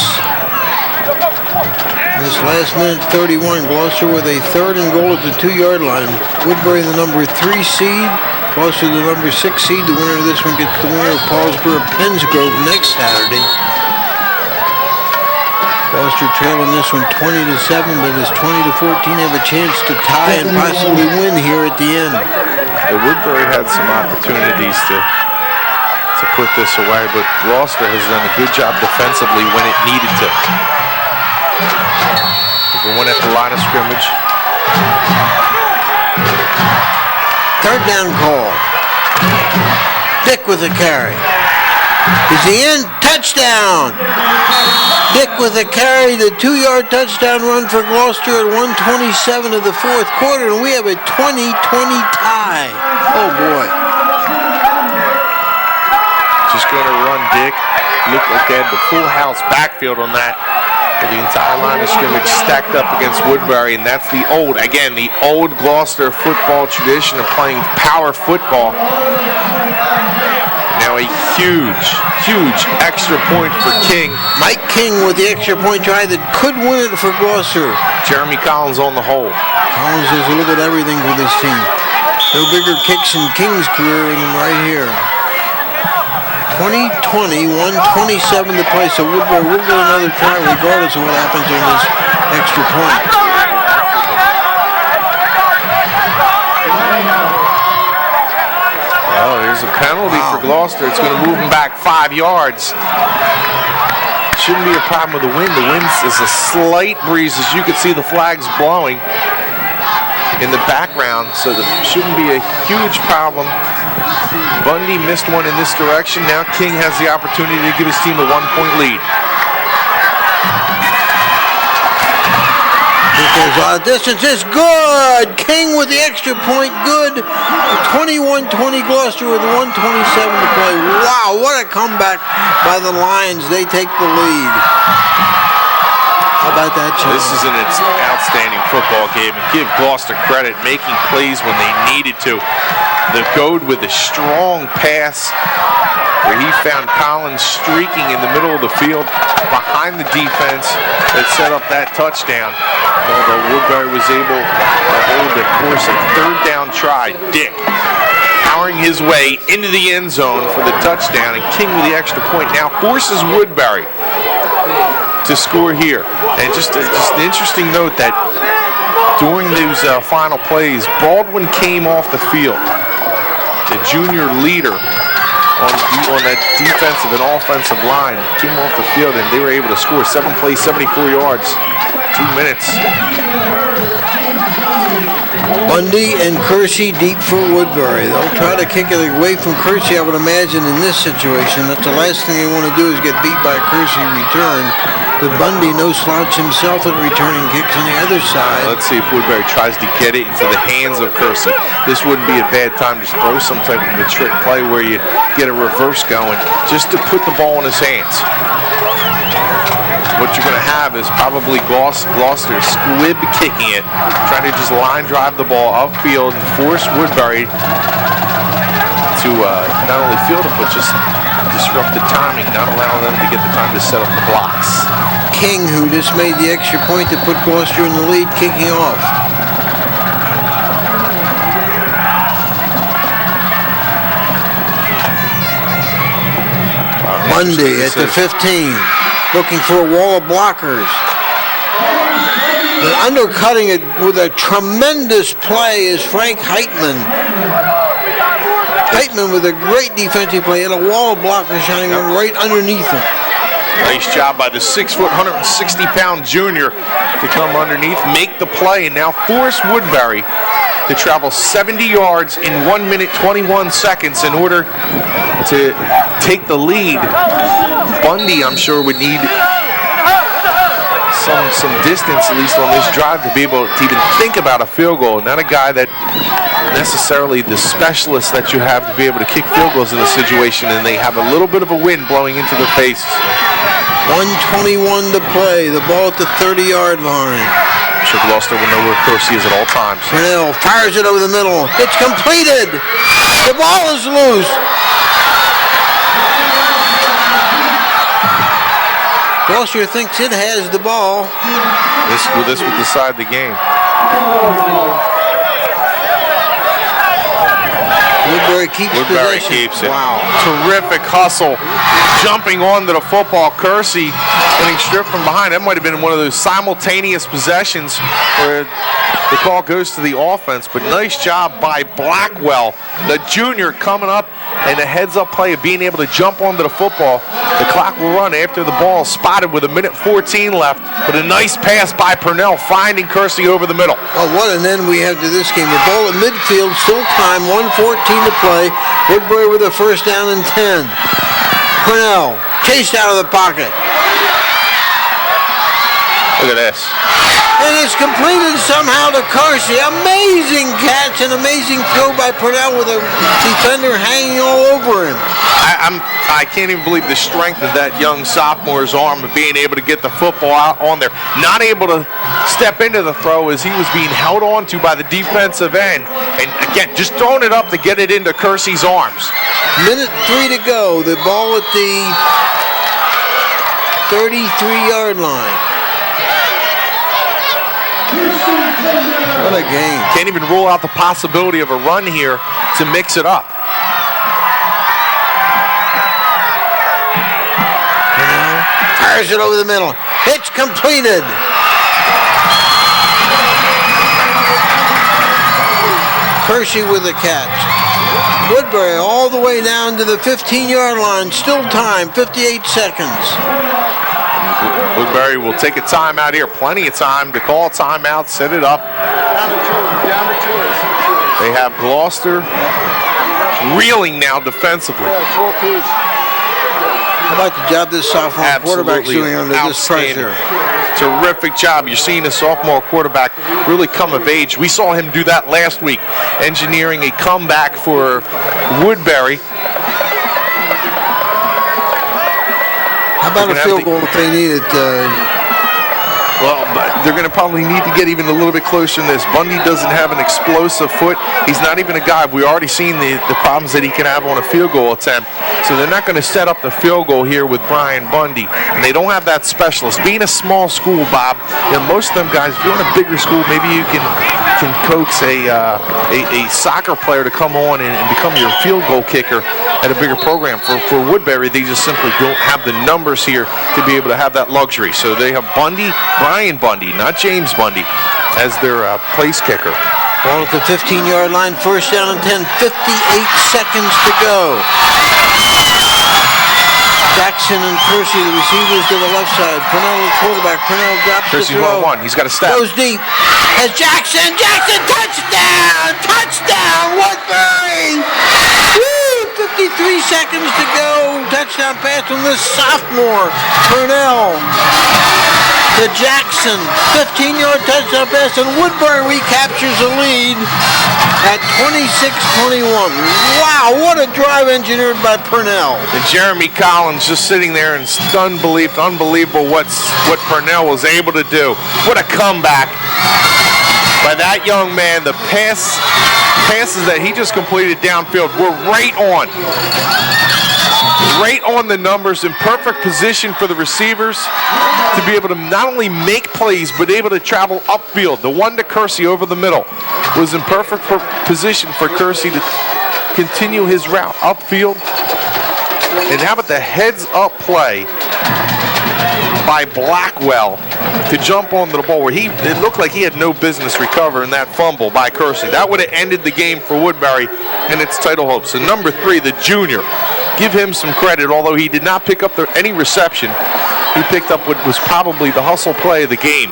This last minute 31, Gloucester with a third and goal at the 2-yard line. Woodbury the number 3 seed. Gloucester the number 6 seed. The winner of this one gets the winner of Paulsboro-Pensgrove next Saturday. Gloucester trailing this one 20-7, but it's 20-14. Have a chance to tie and possibly win here at the end. Woodbury had some opportunities to put this away, but Gloucester has done a good job defensively when it needed to. We went at the line of scrimmage. Third down call. Dick with a carry. Is he in? Touchdown! Dick with a carry, the 2-yard touchdown run for Gloucester at 1:27 of the fourth quarter, and we have a 20-20 tie. Oh boy. Just going to run Dick. Looked like they had the full house backfield on that. With the entire line of scrimmage stacked up against Woodbury, and that's the old Gloucester football tradition of playing power football. Now a huge extra point for King. Mike King with the extra point try that could win it for Gloucester. Jeremy Collins on the hole. Collins does a little bit of everything for this team. No bigger kicks in King's career than right here. 20-20, 1:27 to play, so Woodbury will get another try regardless of what happens on this extra point. Oh, there's a penalty for Gloucester. It's going to move them back 5 yards. Shouldn't be a problem with the wind. The wind is a slight breeze, as you can see the flags blowing in the background, so there shouldn't be a huge problem. Bundy missed one in this direction. Now King has the opportunity to give his team a 1-point lead. Because distance is good. King with the extra point, good. 21-20 Gloucester with 1:27 to play. Wow, what a comeback by the Lions. They take the lead. How about that, Shawn? This is an outstanding football game, and give Gloucester credit making plays when they needed to. The Goad with a strong pass where he found Collins streaking in the middle of the field behind the defense that set up that touchdown. Although Woodbury was able to hold the course of third down try. Dick powering his way into the end zone for the touchdown, and King with the extra point now forces Woodbury to score here. And just an interesting note that during those final plays, Baldwin came off the field. The junior leader on that defensive and offensive line. Came off the field and they were able to score 7 plays, 74 yards, 2 minutes. Bundy and Kersey deep for Woodbury. They'll try to kick it away from Kersey, I would imagine, in this situation. That's the last thing they want to do is get beat by Kersey return. But Bundy, no slouch himself at returning kicks on the other side. Let's see if Woodbury tries to get it into the hands of Kersey. This wouldn't be a bad time to throw some type of a trick play where you get a reverse going just to put the ball in his hands. What you're going to have is probably Gloucester squib kicking it, trying to just line drive the ball upfield and force Woodbury to not only field it, but just disrupt the timing, not allow them to get the time to set up the blocks. King, who just made the extra point to put Gloucester in the lead, kicking off. Bundy at the 15. Looking for a wall of blockers. But undercutting it with a tremendous play is Frank Heitman. Heitman with a great defensive play and a wall of blockers shining right underneath him. Nice job by the 6 foot, 160-pound junior to come underneath, make the play, and now force Woodbury to travel 70 yards in 1 minute 21 seconds in order to take the lead. Bundy, I'm sure, would need some distance, at least on this drive, to be able to even think about a field goal. Not a guy that necessarily the specialist that you have to be able to kick field goals in a situation, and they have a little bit of a wind blowing into their faces. 1:21 to play. The ball at the 30-yard line. I'm sure Gloucester will know where Kersey is at all times. Purnell fires it over the middle. It's completed. The ball is loose. Gloucester thinks it has the ball. This will decide the game. Woodbury keeps it. Wow. Terrific hustle. Jumping onto the football. Kersey getting stripped from behind. That might have been one of those simultaneous possessions where the call goes to the offense. But nice job by Blackwell, the junior, coming up, and a heads-up play of being able to jump onto the football. The clock will run after the ball is spotted with 1:14 left. But a nice pass by Purnell, finding Kersey over the middle. Well, what an end we have to this game. The ball at midfield, still time, 1:14 to play. Woodbury with a first down and 10. Purnell chased out of the pocket. Look at this. And it's completed somehow to Kersey. Amazing catch and amazing throw by Purnell with a defender hanging all over him. I can't even believe the strength of that young sophomore's arm of being able to get the football out on there. Not able to step into the throw as he was being held on to by the defensive end. And again, just throwing it up to get it into Kersey's arms. 1:03 to go. The ball at the 33-yard line. What a game. Can't even rule out the possibility of a run here to mix it up. Fires it over the middle. It's completed. Kersey with the catch. Woodbury all the way down to the 15-yard line. Still time, 58 seconds. Woodbury will take a timeout here. Plenty of time to call a timeout, set it up. They have Gloucester reeling now defensively. How about the job this sophomore quarterback's doing under this pressure? Terrific job. You're seeing a sophomore quarterback really come of age. We saw him do that last week, engineering a comeback for Woodbury. How about a field goal if they need it? Well, but they're going to probably need to get even a little bit closer than this. Bundy doesn't have an explosive foot. He's not even a guy. We've already seen the problems that he can have on a field goal attempt. So they're not going to set up the field goal here with Brian Bundy. And they don't have that specialist. Being a small school, Bob, you know, most of them guys, if you're in a bigger school, maybe you can coax a soccer player to come on and become your field goal kicker at a bigger program. For Woodbury, they just simply don't have the numbers here to be able to have that luxury. So they have Brian Bundy, not James Bundy, as their place kicker. Ball at the 15-yard line, first down and 10, 58 seconds to go. Jackson and Kersey, the receivers to the left side. Purnell, the quarterback. Purnell drops the Kersey's throw. 1-1. He's got to step. Goes deep. As Jackson, touchdown! Touchdown, Woodbury! Woo! 53 seconds to go. Touchdown pass from the sophomore, Purnell. To Jackson, 15-yard touchdown pass, and Woodbury recaptures the lead at 26-21. Wow, what a drive engineered by Purnell. And Jeremy Collins just sitting there in stunned belief. Unbelievable what Purnell was able to do. What a comeback by that young man. The passes that he just completed downfield were right on the numbers, in perfect position for the receivers to be able to not only make plays but able to travel upfield. The one to Kersey over the middle was in perfect position for Kersey to continue his route upfield. And how about the heads up play by Blackwell to jump onto the ball where it looked like he had no business recovering that fumble by Kersey. That would have ended the game for Woodbury and its title hopes. And number 3, the junior, give him some credit, although he did not pick up any reception. He picked up what was probably the hustle play of the game.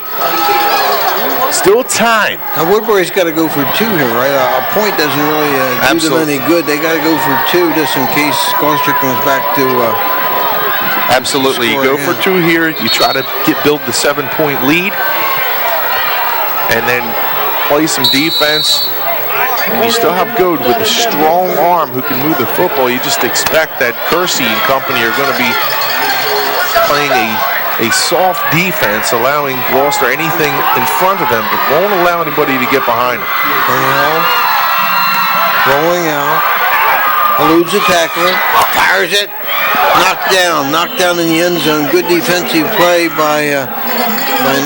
Still time. Now Woodbury's got to go for 2 here, right? A point doesn't really do them any good. They got to go for 2 just in case Gloucester comes back to absolutely. You go for 2 here. You try to build the 7-point lead and then play some defense. You still have Goad with a strong arm who can move the football. You just expect that Kersey and company are going to be playing a soft defense, allowing Gloucester anything in front of them, but won't allow anybody to get behind them. Rolling out, eludes the tackler, fires it, knocked down in the end zone. Good defensive play by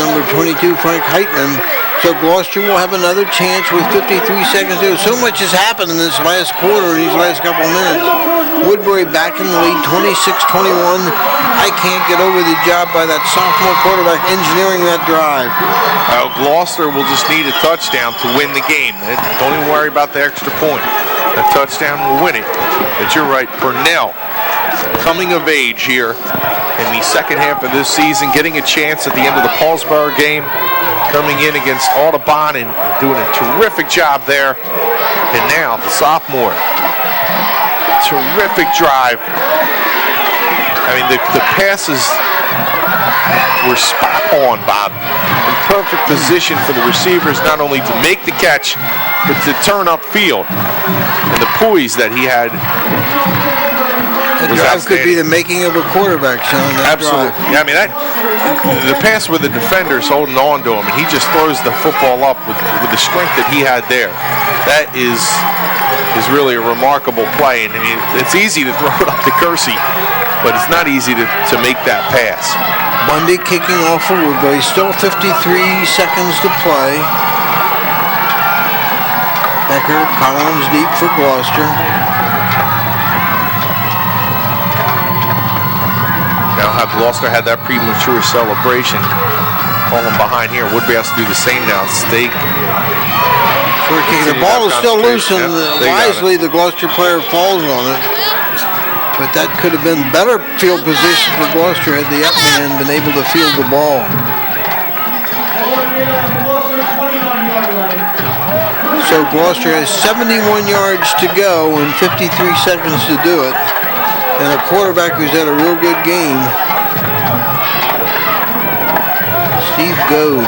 number 22, Frank Heitman. So Gloucester will have another chance with 53 seconds to go. So much has happened in this last quarter, in these last couple of minutes. Woodbury back in the lead, 26-21. I can't get over the job by that sophomore quarterback engineering that drive. Gloucester will just need a touchdown to win the game. Don't even worry about the extra point. A touchdown will win it. But you're right, Purnell coming of age here in the second half of this season, getting a chance at the end of the Paulsboro game, coming in against Audubon and doing a terrific job there. And now the sophomore, terrific drive. I mean, the passes were spot on, Bob. In perfect position for the receivers, not only to make the catch, but to turn upfield. And the poise that he had. That drive could be the making of a quarterback, Shawn. Absolutely. Yeah, I mean, the pass with the defenders holding on to him, and he just throws the football up with the strength that he had there. That is really a remarkable play. And I mean, it's easy to throw it up to Kersey, but it's not easy to make that pass. Bundy kicking off for Woodbury. Still 53 seconds to play. Becker, Collins deep for Gloucester. Now how Gloucester had that premature celebration, falling behind here. Woodbury has to do the same now. Stake. The ball is still loose, and wisely the Gloucester player falls on it. But that could have been better field position for Gloucester had the up man been able to field the ball. So Gloucester has 71 yards to go and 53 seconds to do it. And a quarterback who's had a real good game, Steve Goad.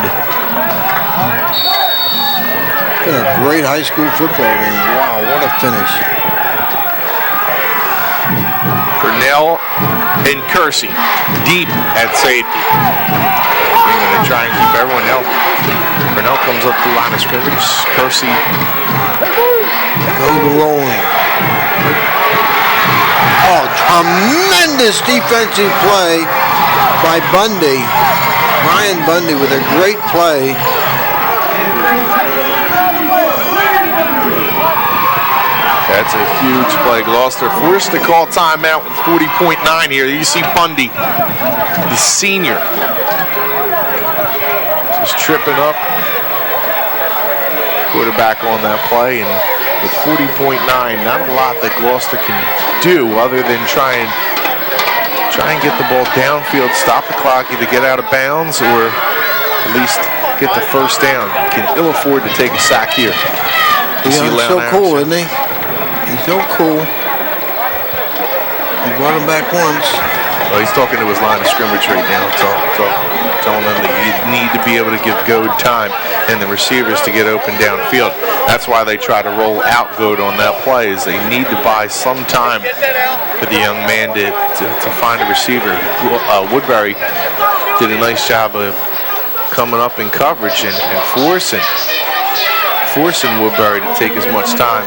Been a great high school football game. Wow, what a finish. Purnell and Kersey deep at safety. They're going to try and keep everyone healthy. Purnell comes up the line of scrimmage. Kersey goes rolling. Oh, tremendous defensive play by Bundy. Ryan Bundy with a great play. That's a huge play. Gloucester forced to call timeout with 40.9 here. You see Bundy, the senior, just tripping up. Quarterback on that play, and with 40.9, not a lot that Gloucester can do other than try and try and get the ball downfield, stop the clock, either get out of bounds or at least get the first down. Can ill afford to take a sack here. He's so cool, isn't he? He's so cool. He brought him back once. Well, he's talking to his line of scrimmage right now, telling them that you need to be able to give Goad time and the receivers to get open downfield. That's why they try to roll out Goad on that play, is they need to buy some time for the young man to find a receiver. Woodbury did a nice job of coming up in coverage and forcing Woodbury to take as much time,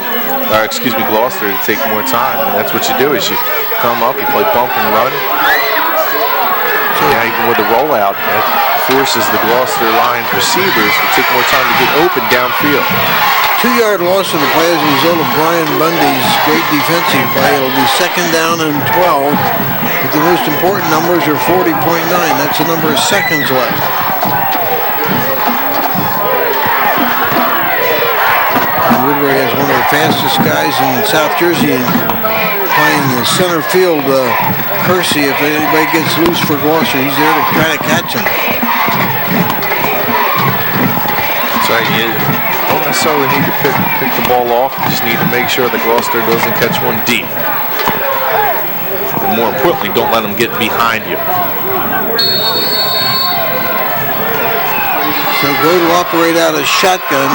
Gloucester to take more time. And that's what you do, is you come up, you play bump and run. Yeah, even with the rollout, it forces the Gloucester Lions receivers to take more time to get open downfield. 2-yard loss of the play as a result of Brian Bundy's great defensive play. It'll be 2nd down and 12. But the most important numbers are 40.9. That's the number of seconds left. Woodbury has one of the fastest guys in South Jersey and playing the center field. Kersey, if anybody gets loose for Gloucester, he's there to try to catch him. That's right. You don't necessarily need to pick the ball off. You just need to make sure that Gloucester doesn't catch one deep. And more importantly, don't let them get behind you. So Goad will operate out of shotgun.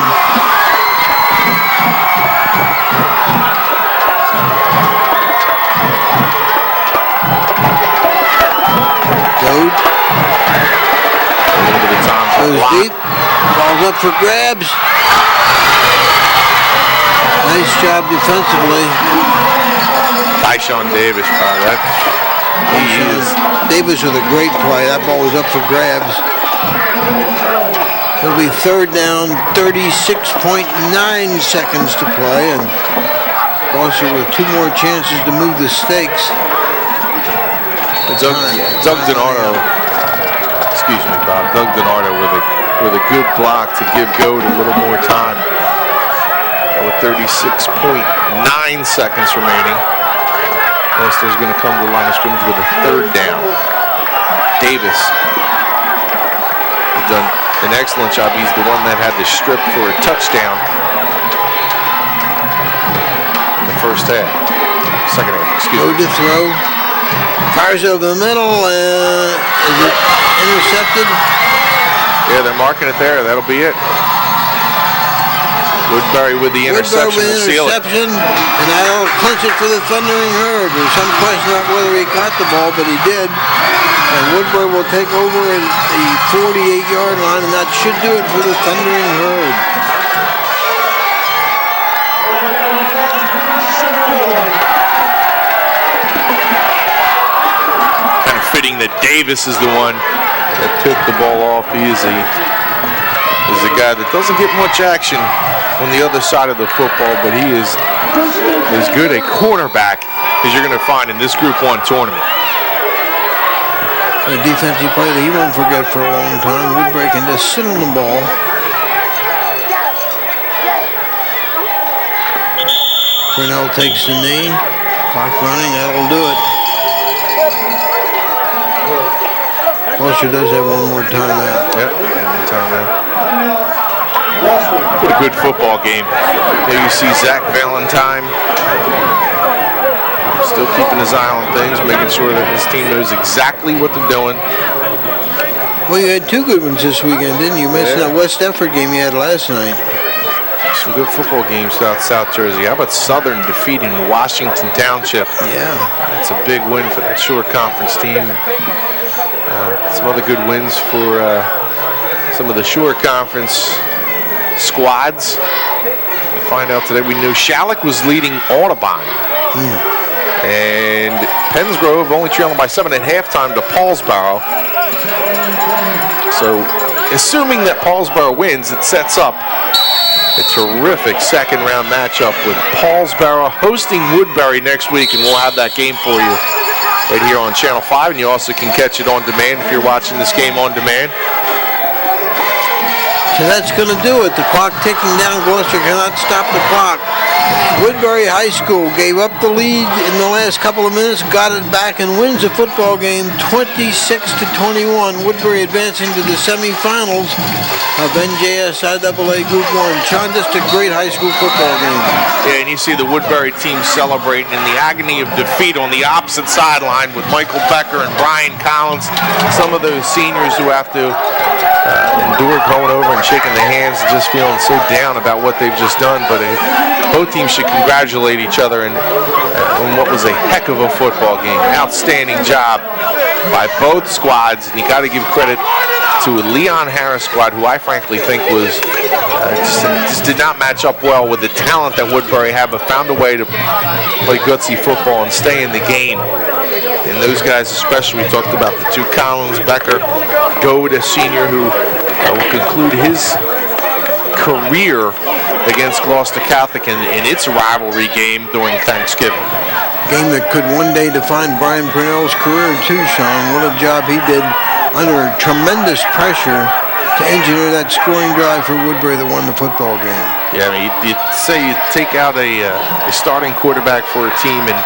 Goad goes deep. Ball's up for grabs. Nice job defensively. By Shawn Davis, Davis with a great play. That ball was up for grabs. It'll be 3rd down, 36.9 seconds to play, and Gloucester with 2 more chances to move the stakes. Doug DiNardo, excuse me, Bob. Doug DiNardo with a good block to give Goad a little more time. With 36.9 seconds remaining, Gloucester's going to come to the line of scrimmage with a 3rd down. Davis has done an excellent job. He's the one that had the strip for a touchdown in the first half. Second half, excuse me. Goad to throw. Fires over the middle. Is it intercepted? Yeah, they're marking it there. That'll be it. Woodbury with the interception to seal it. And that'll clinch it for the Thundering Herd. There's some question about whether he caught the ball, but he did. And Woodbury will take over at the 48-yard line, and that should do it for the Thundering Herd. Kind of fitting that Davis is the one that picked the ball off. He is a guy that doesn't get much action on the other side of the football, but he is as good a cornerback as you're going to find in this Group 1 tournament. A defensive play that he won't forget for a long time. Woodbury can just sit on the ball. Grinnell takes the knee. Clock running, that'll do it. Gloucester does have one more timeout. Yep, one timeout. What a good football game. There you see Zach Valentine still keeping his eye on things, making sure that his team knows exactly what they're doing. Well, you had 2 good ones this weekend, didn't you? Missing that West Effort game you had last night. Some good football games throughout South Jersey. How about Southern defeating Washington Township? Yeah. That's a big win for that Shore Conference team. Some other good wins for some of the Shore Conference squads. We find out today, we knew Shryock was leading Audubon. And Pennsgrove only trailing by 7 at halftime to Paulsboro. So, assuming that Paulsboro wins, it sets up a terrific second-round matchup with Paulsboro hosting Woodbury next week, and we'll have that game for you right here on Channel 5, and you also can catch it on demand if you're watching this game on demand. So that's going to do it. The clock ticking down. Gloucester cannot stop the clock. Woodbury High School gave up the lead in the last couple of minutes, got it back, and wins the football game 26-21. Woodbury advancing to the semifinals of NJSIAA Group 1. Shawn, just a great high school football game. Yeah, and you see the Woodbury team celebrating in the agony of defeat on the opposite sideline with Michael Becker and Brian Collins. Some of those seniors who have to endure going over and shaking the hands and just feeling so down about what they've just done. But both teams should congratulate each other on what was a heck of a football game. Outstanding job by both squads, and you got to give credit to Leon Harris' squad, who I frankly think was just did not match up well with the talent that Woodbury had, but found a way to play gutsy football and stay in the game. And those guys especially, we talked about the two Collins, Becker, Goad, a senior who will conclude his career against Gloucester Catholic in its rivalry game during Thanksgiving. Game that could one day define Brian Purnell's career too, Shawn. What a job he did under tremendous pressure to engineer that scoring drive for Woodbury that won the football game. Yeah, I mean, you'd say you take out a starting quarterback for a team and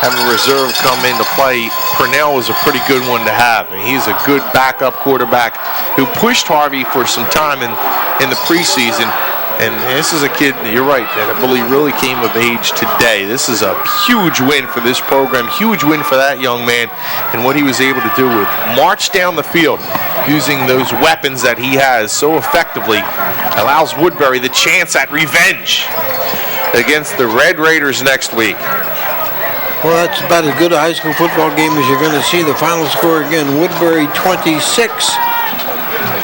have a reserve come into play. Purnell was a pretty good one to have. I mean, he's a good backup quarterback who pushed Harvey for some time in the preseason. And this is a kid, you're right, that I believe really came of age today. This is a huge win for this program, huge win for that young man, and what he was able to do with march down the field using those weapons that he has so effectively allows Woodbury the chance at revenge against the Red Raiders next week. Well, that's about as good a high school football game as you're going to see. The final score again, Woodbury 26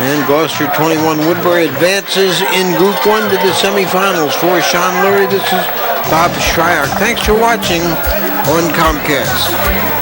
and Gloucester 21. Woodbury advances in Group 1 to the semifinals. For Shawn, Leary, this is Bob Shryock. Thanks for watching on Comcast.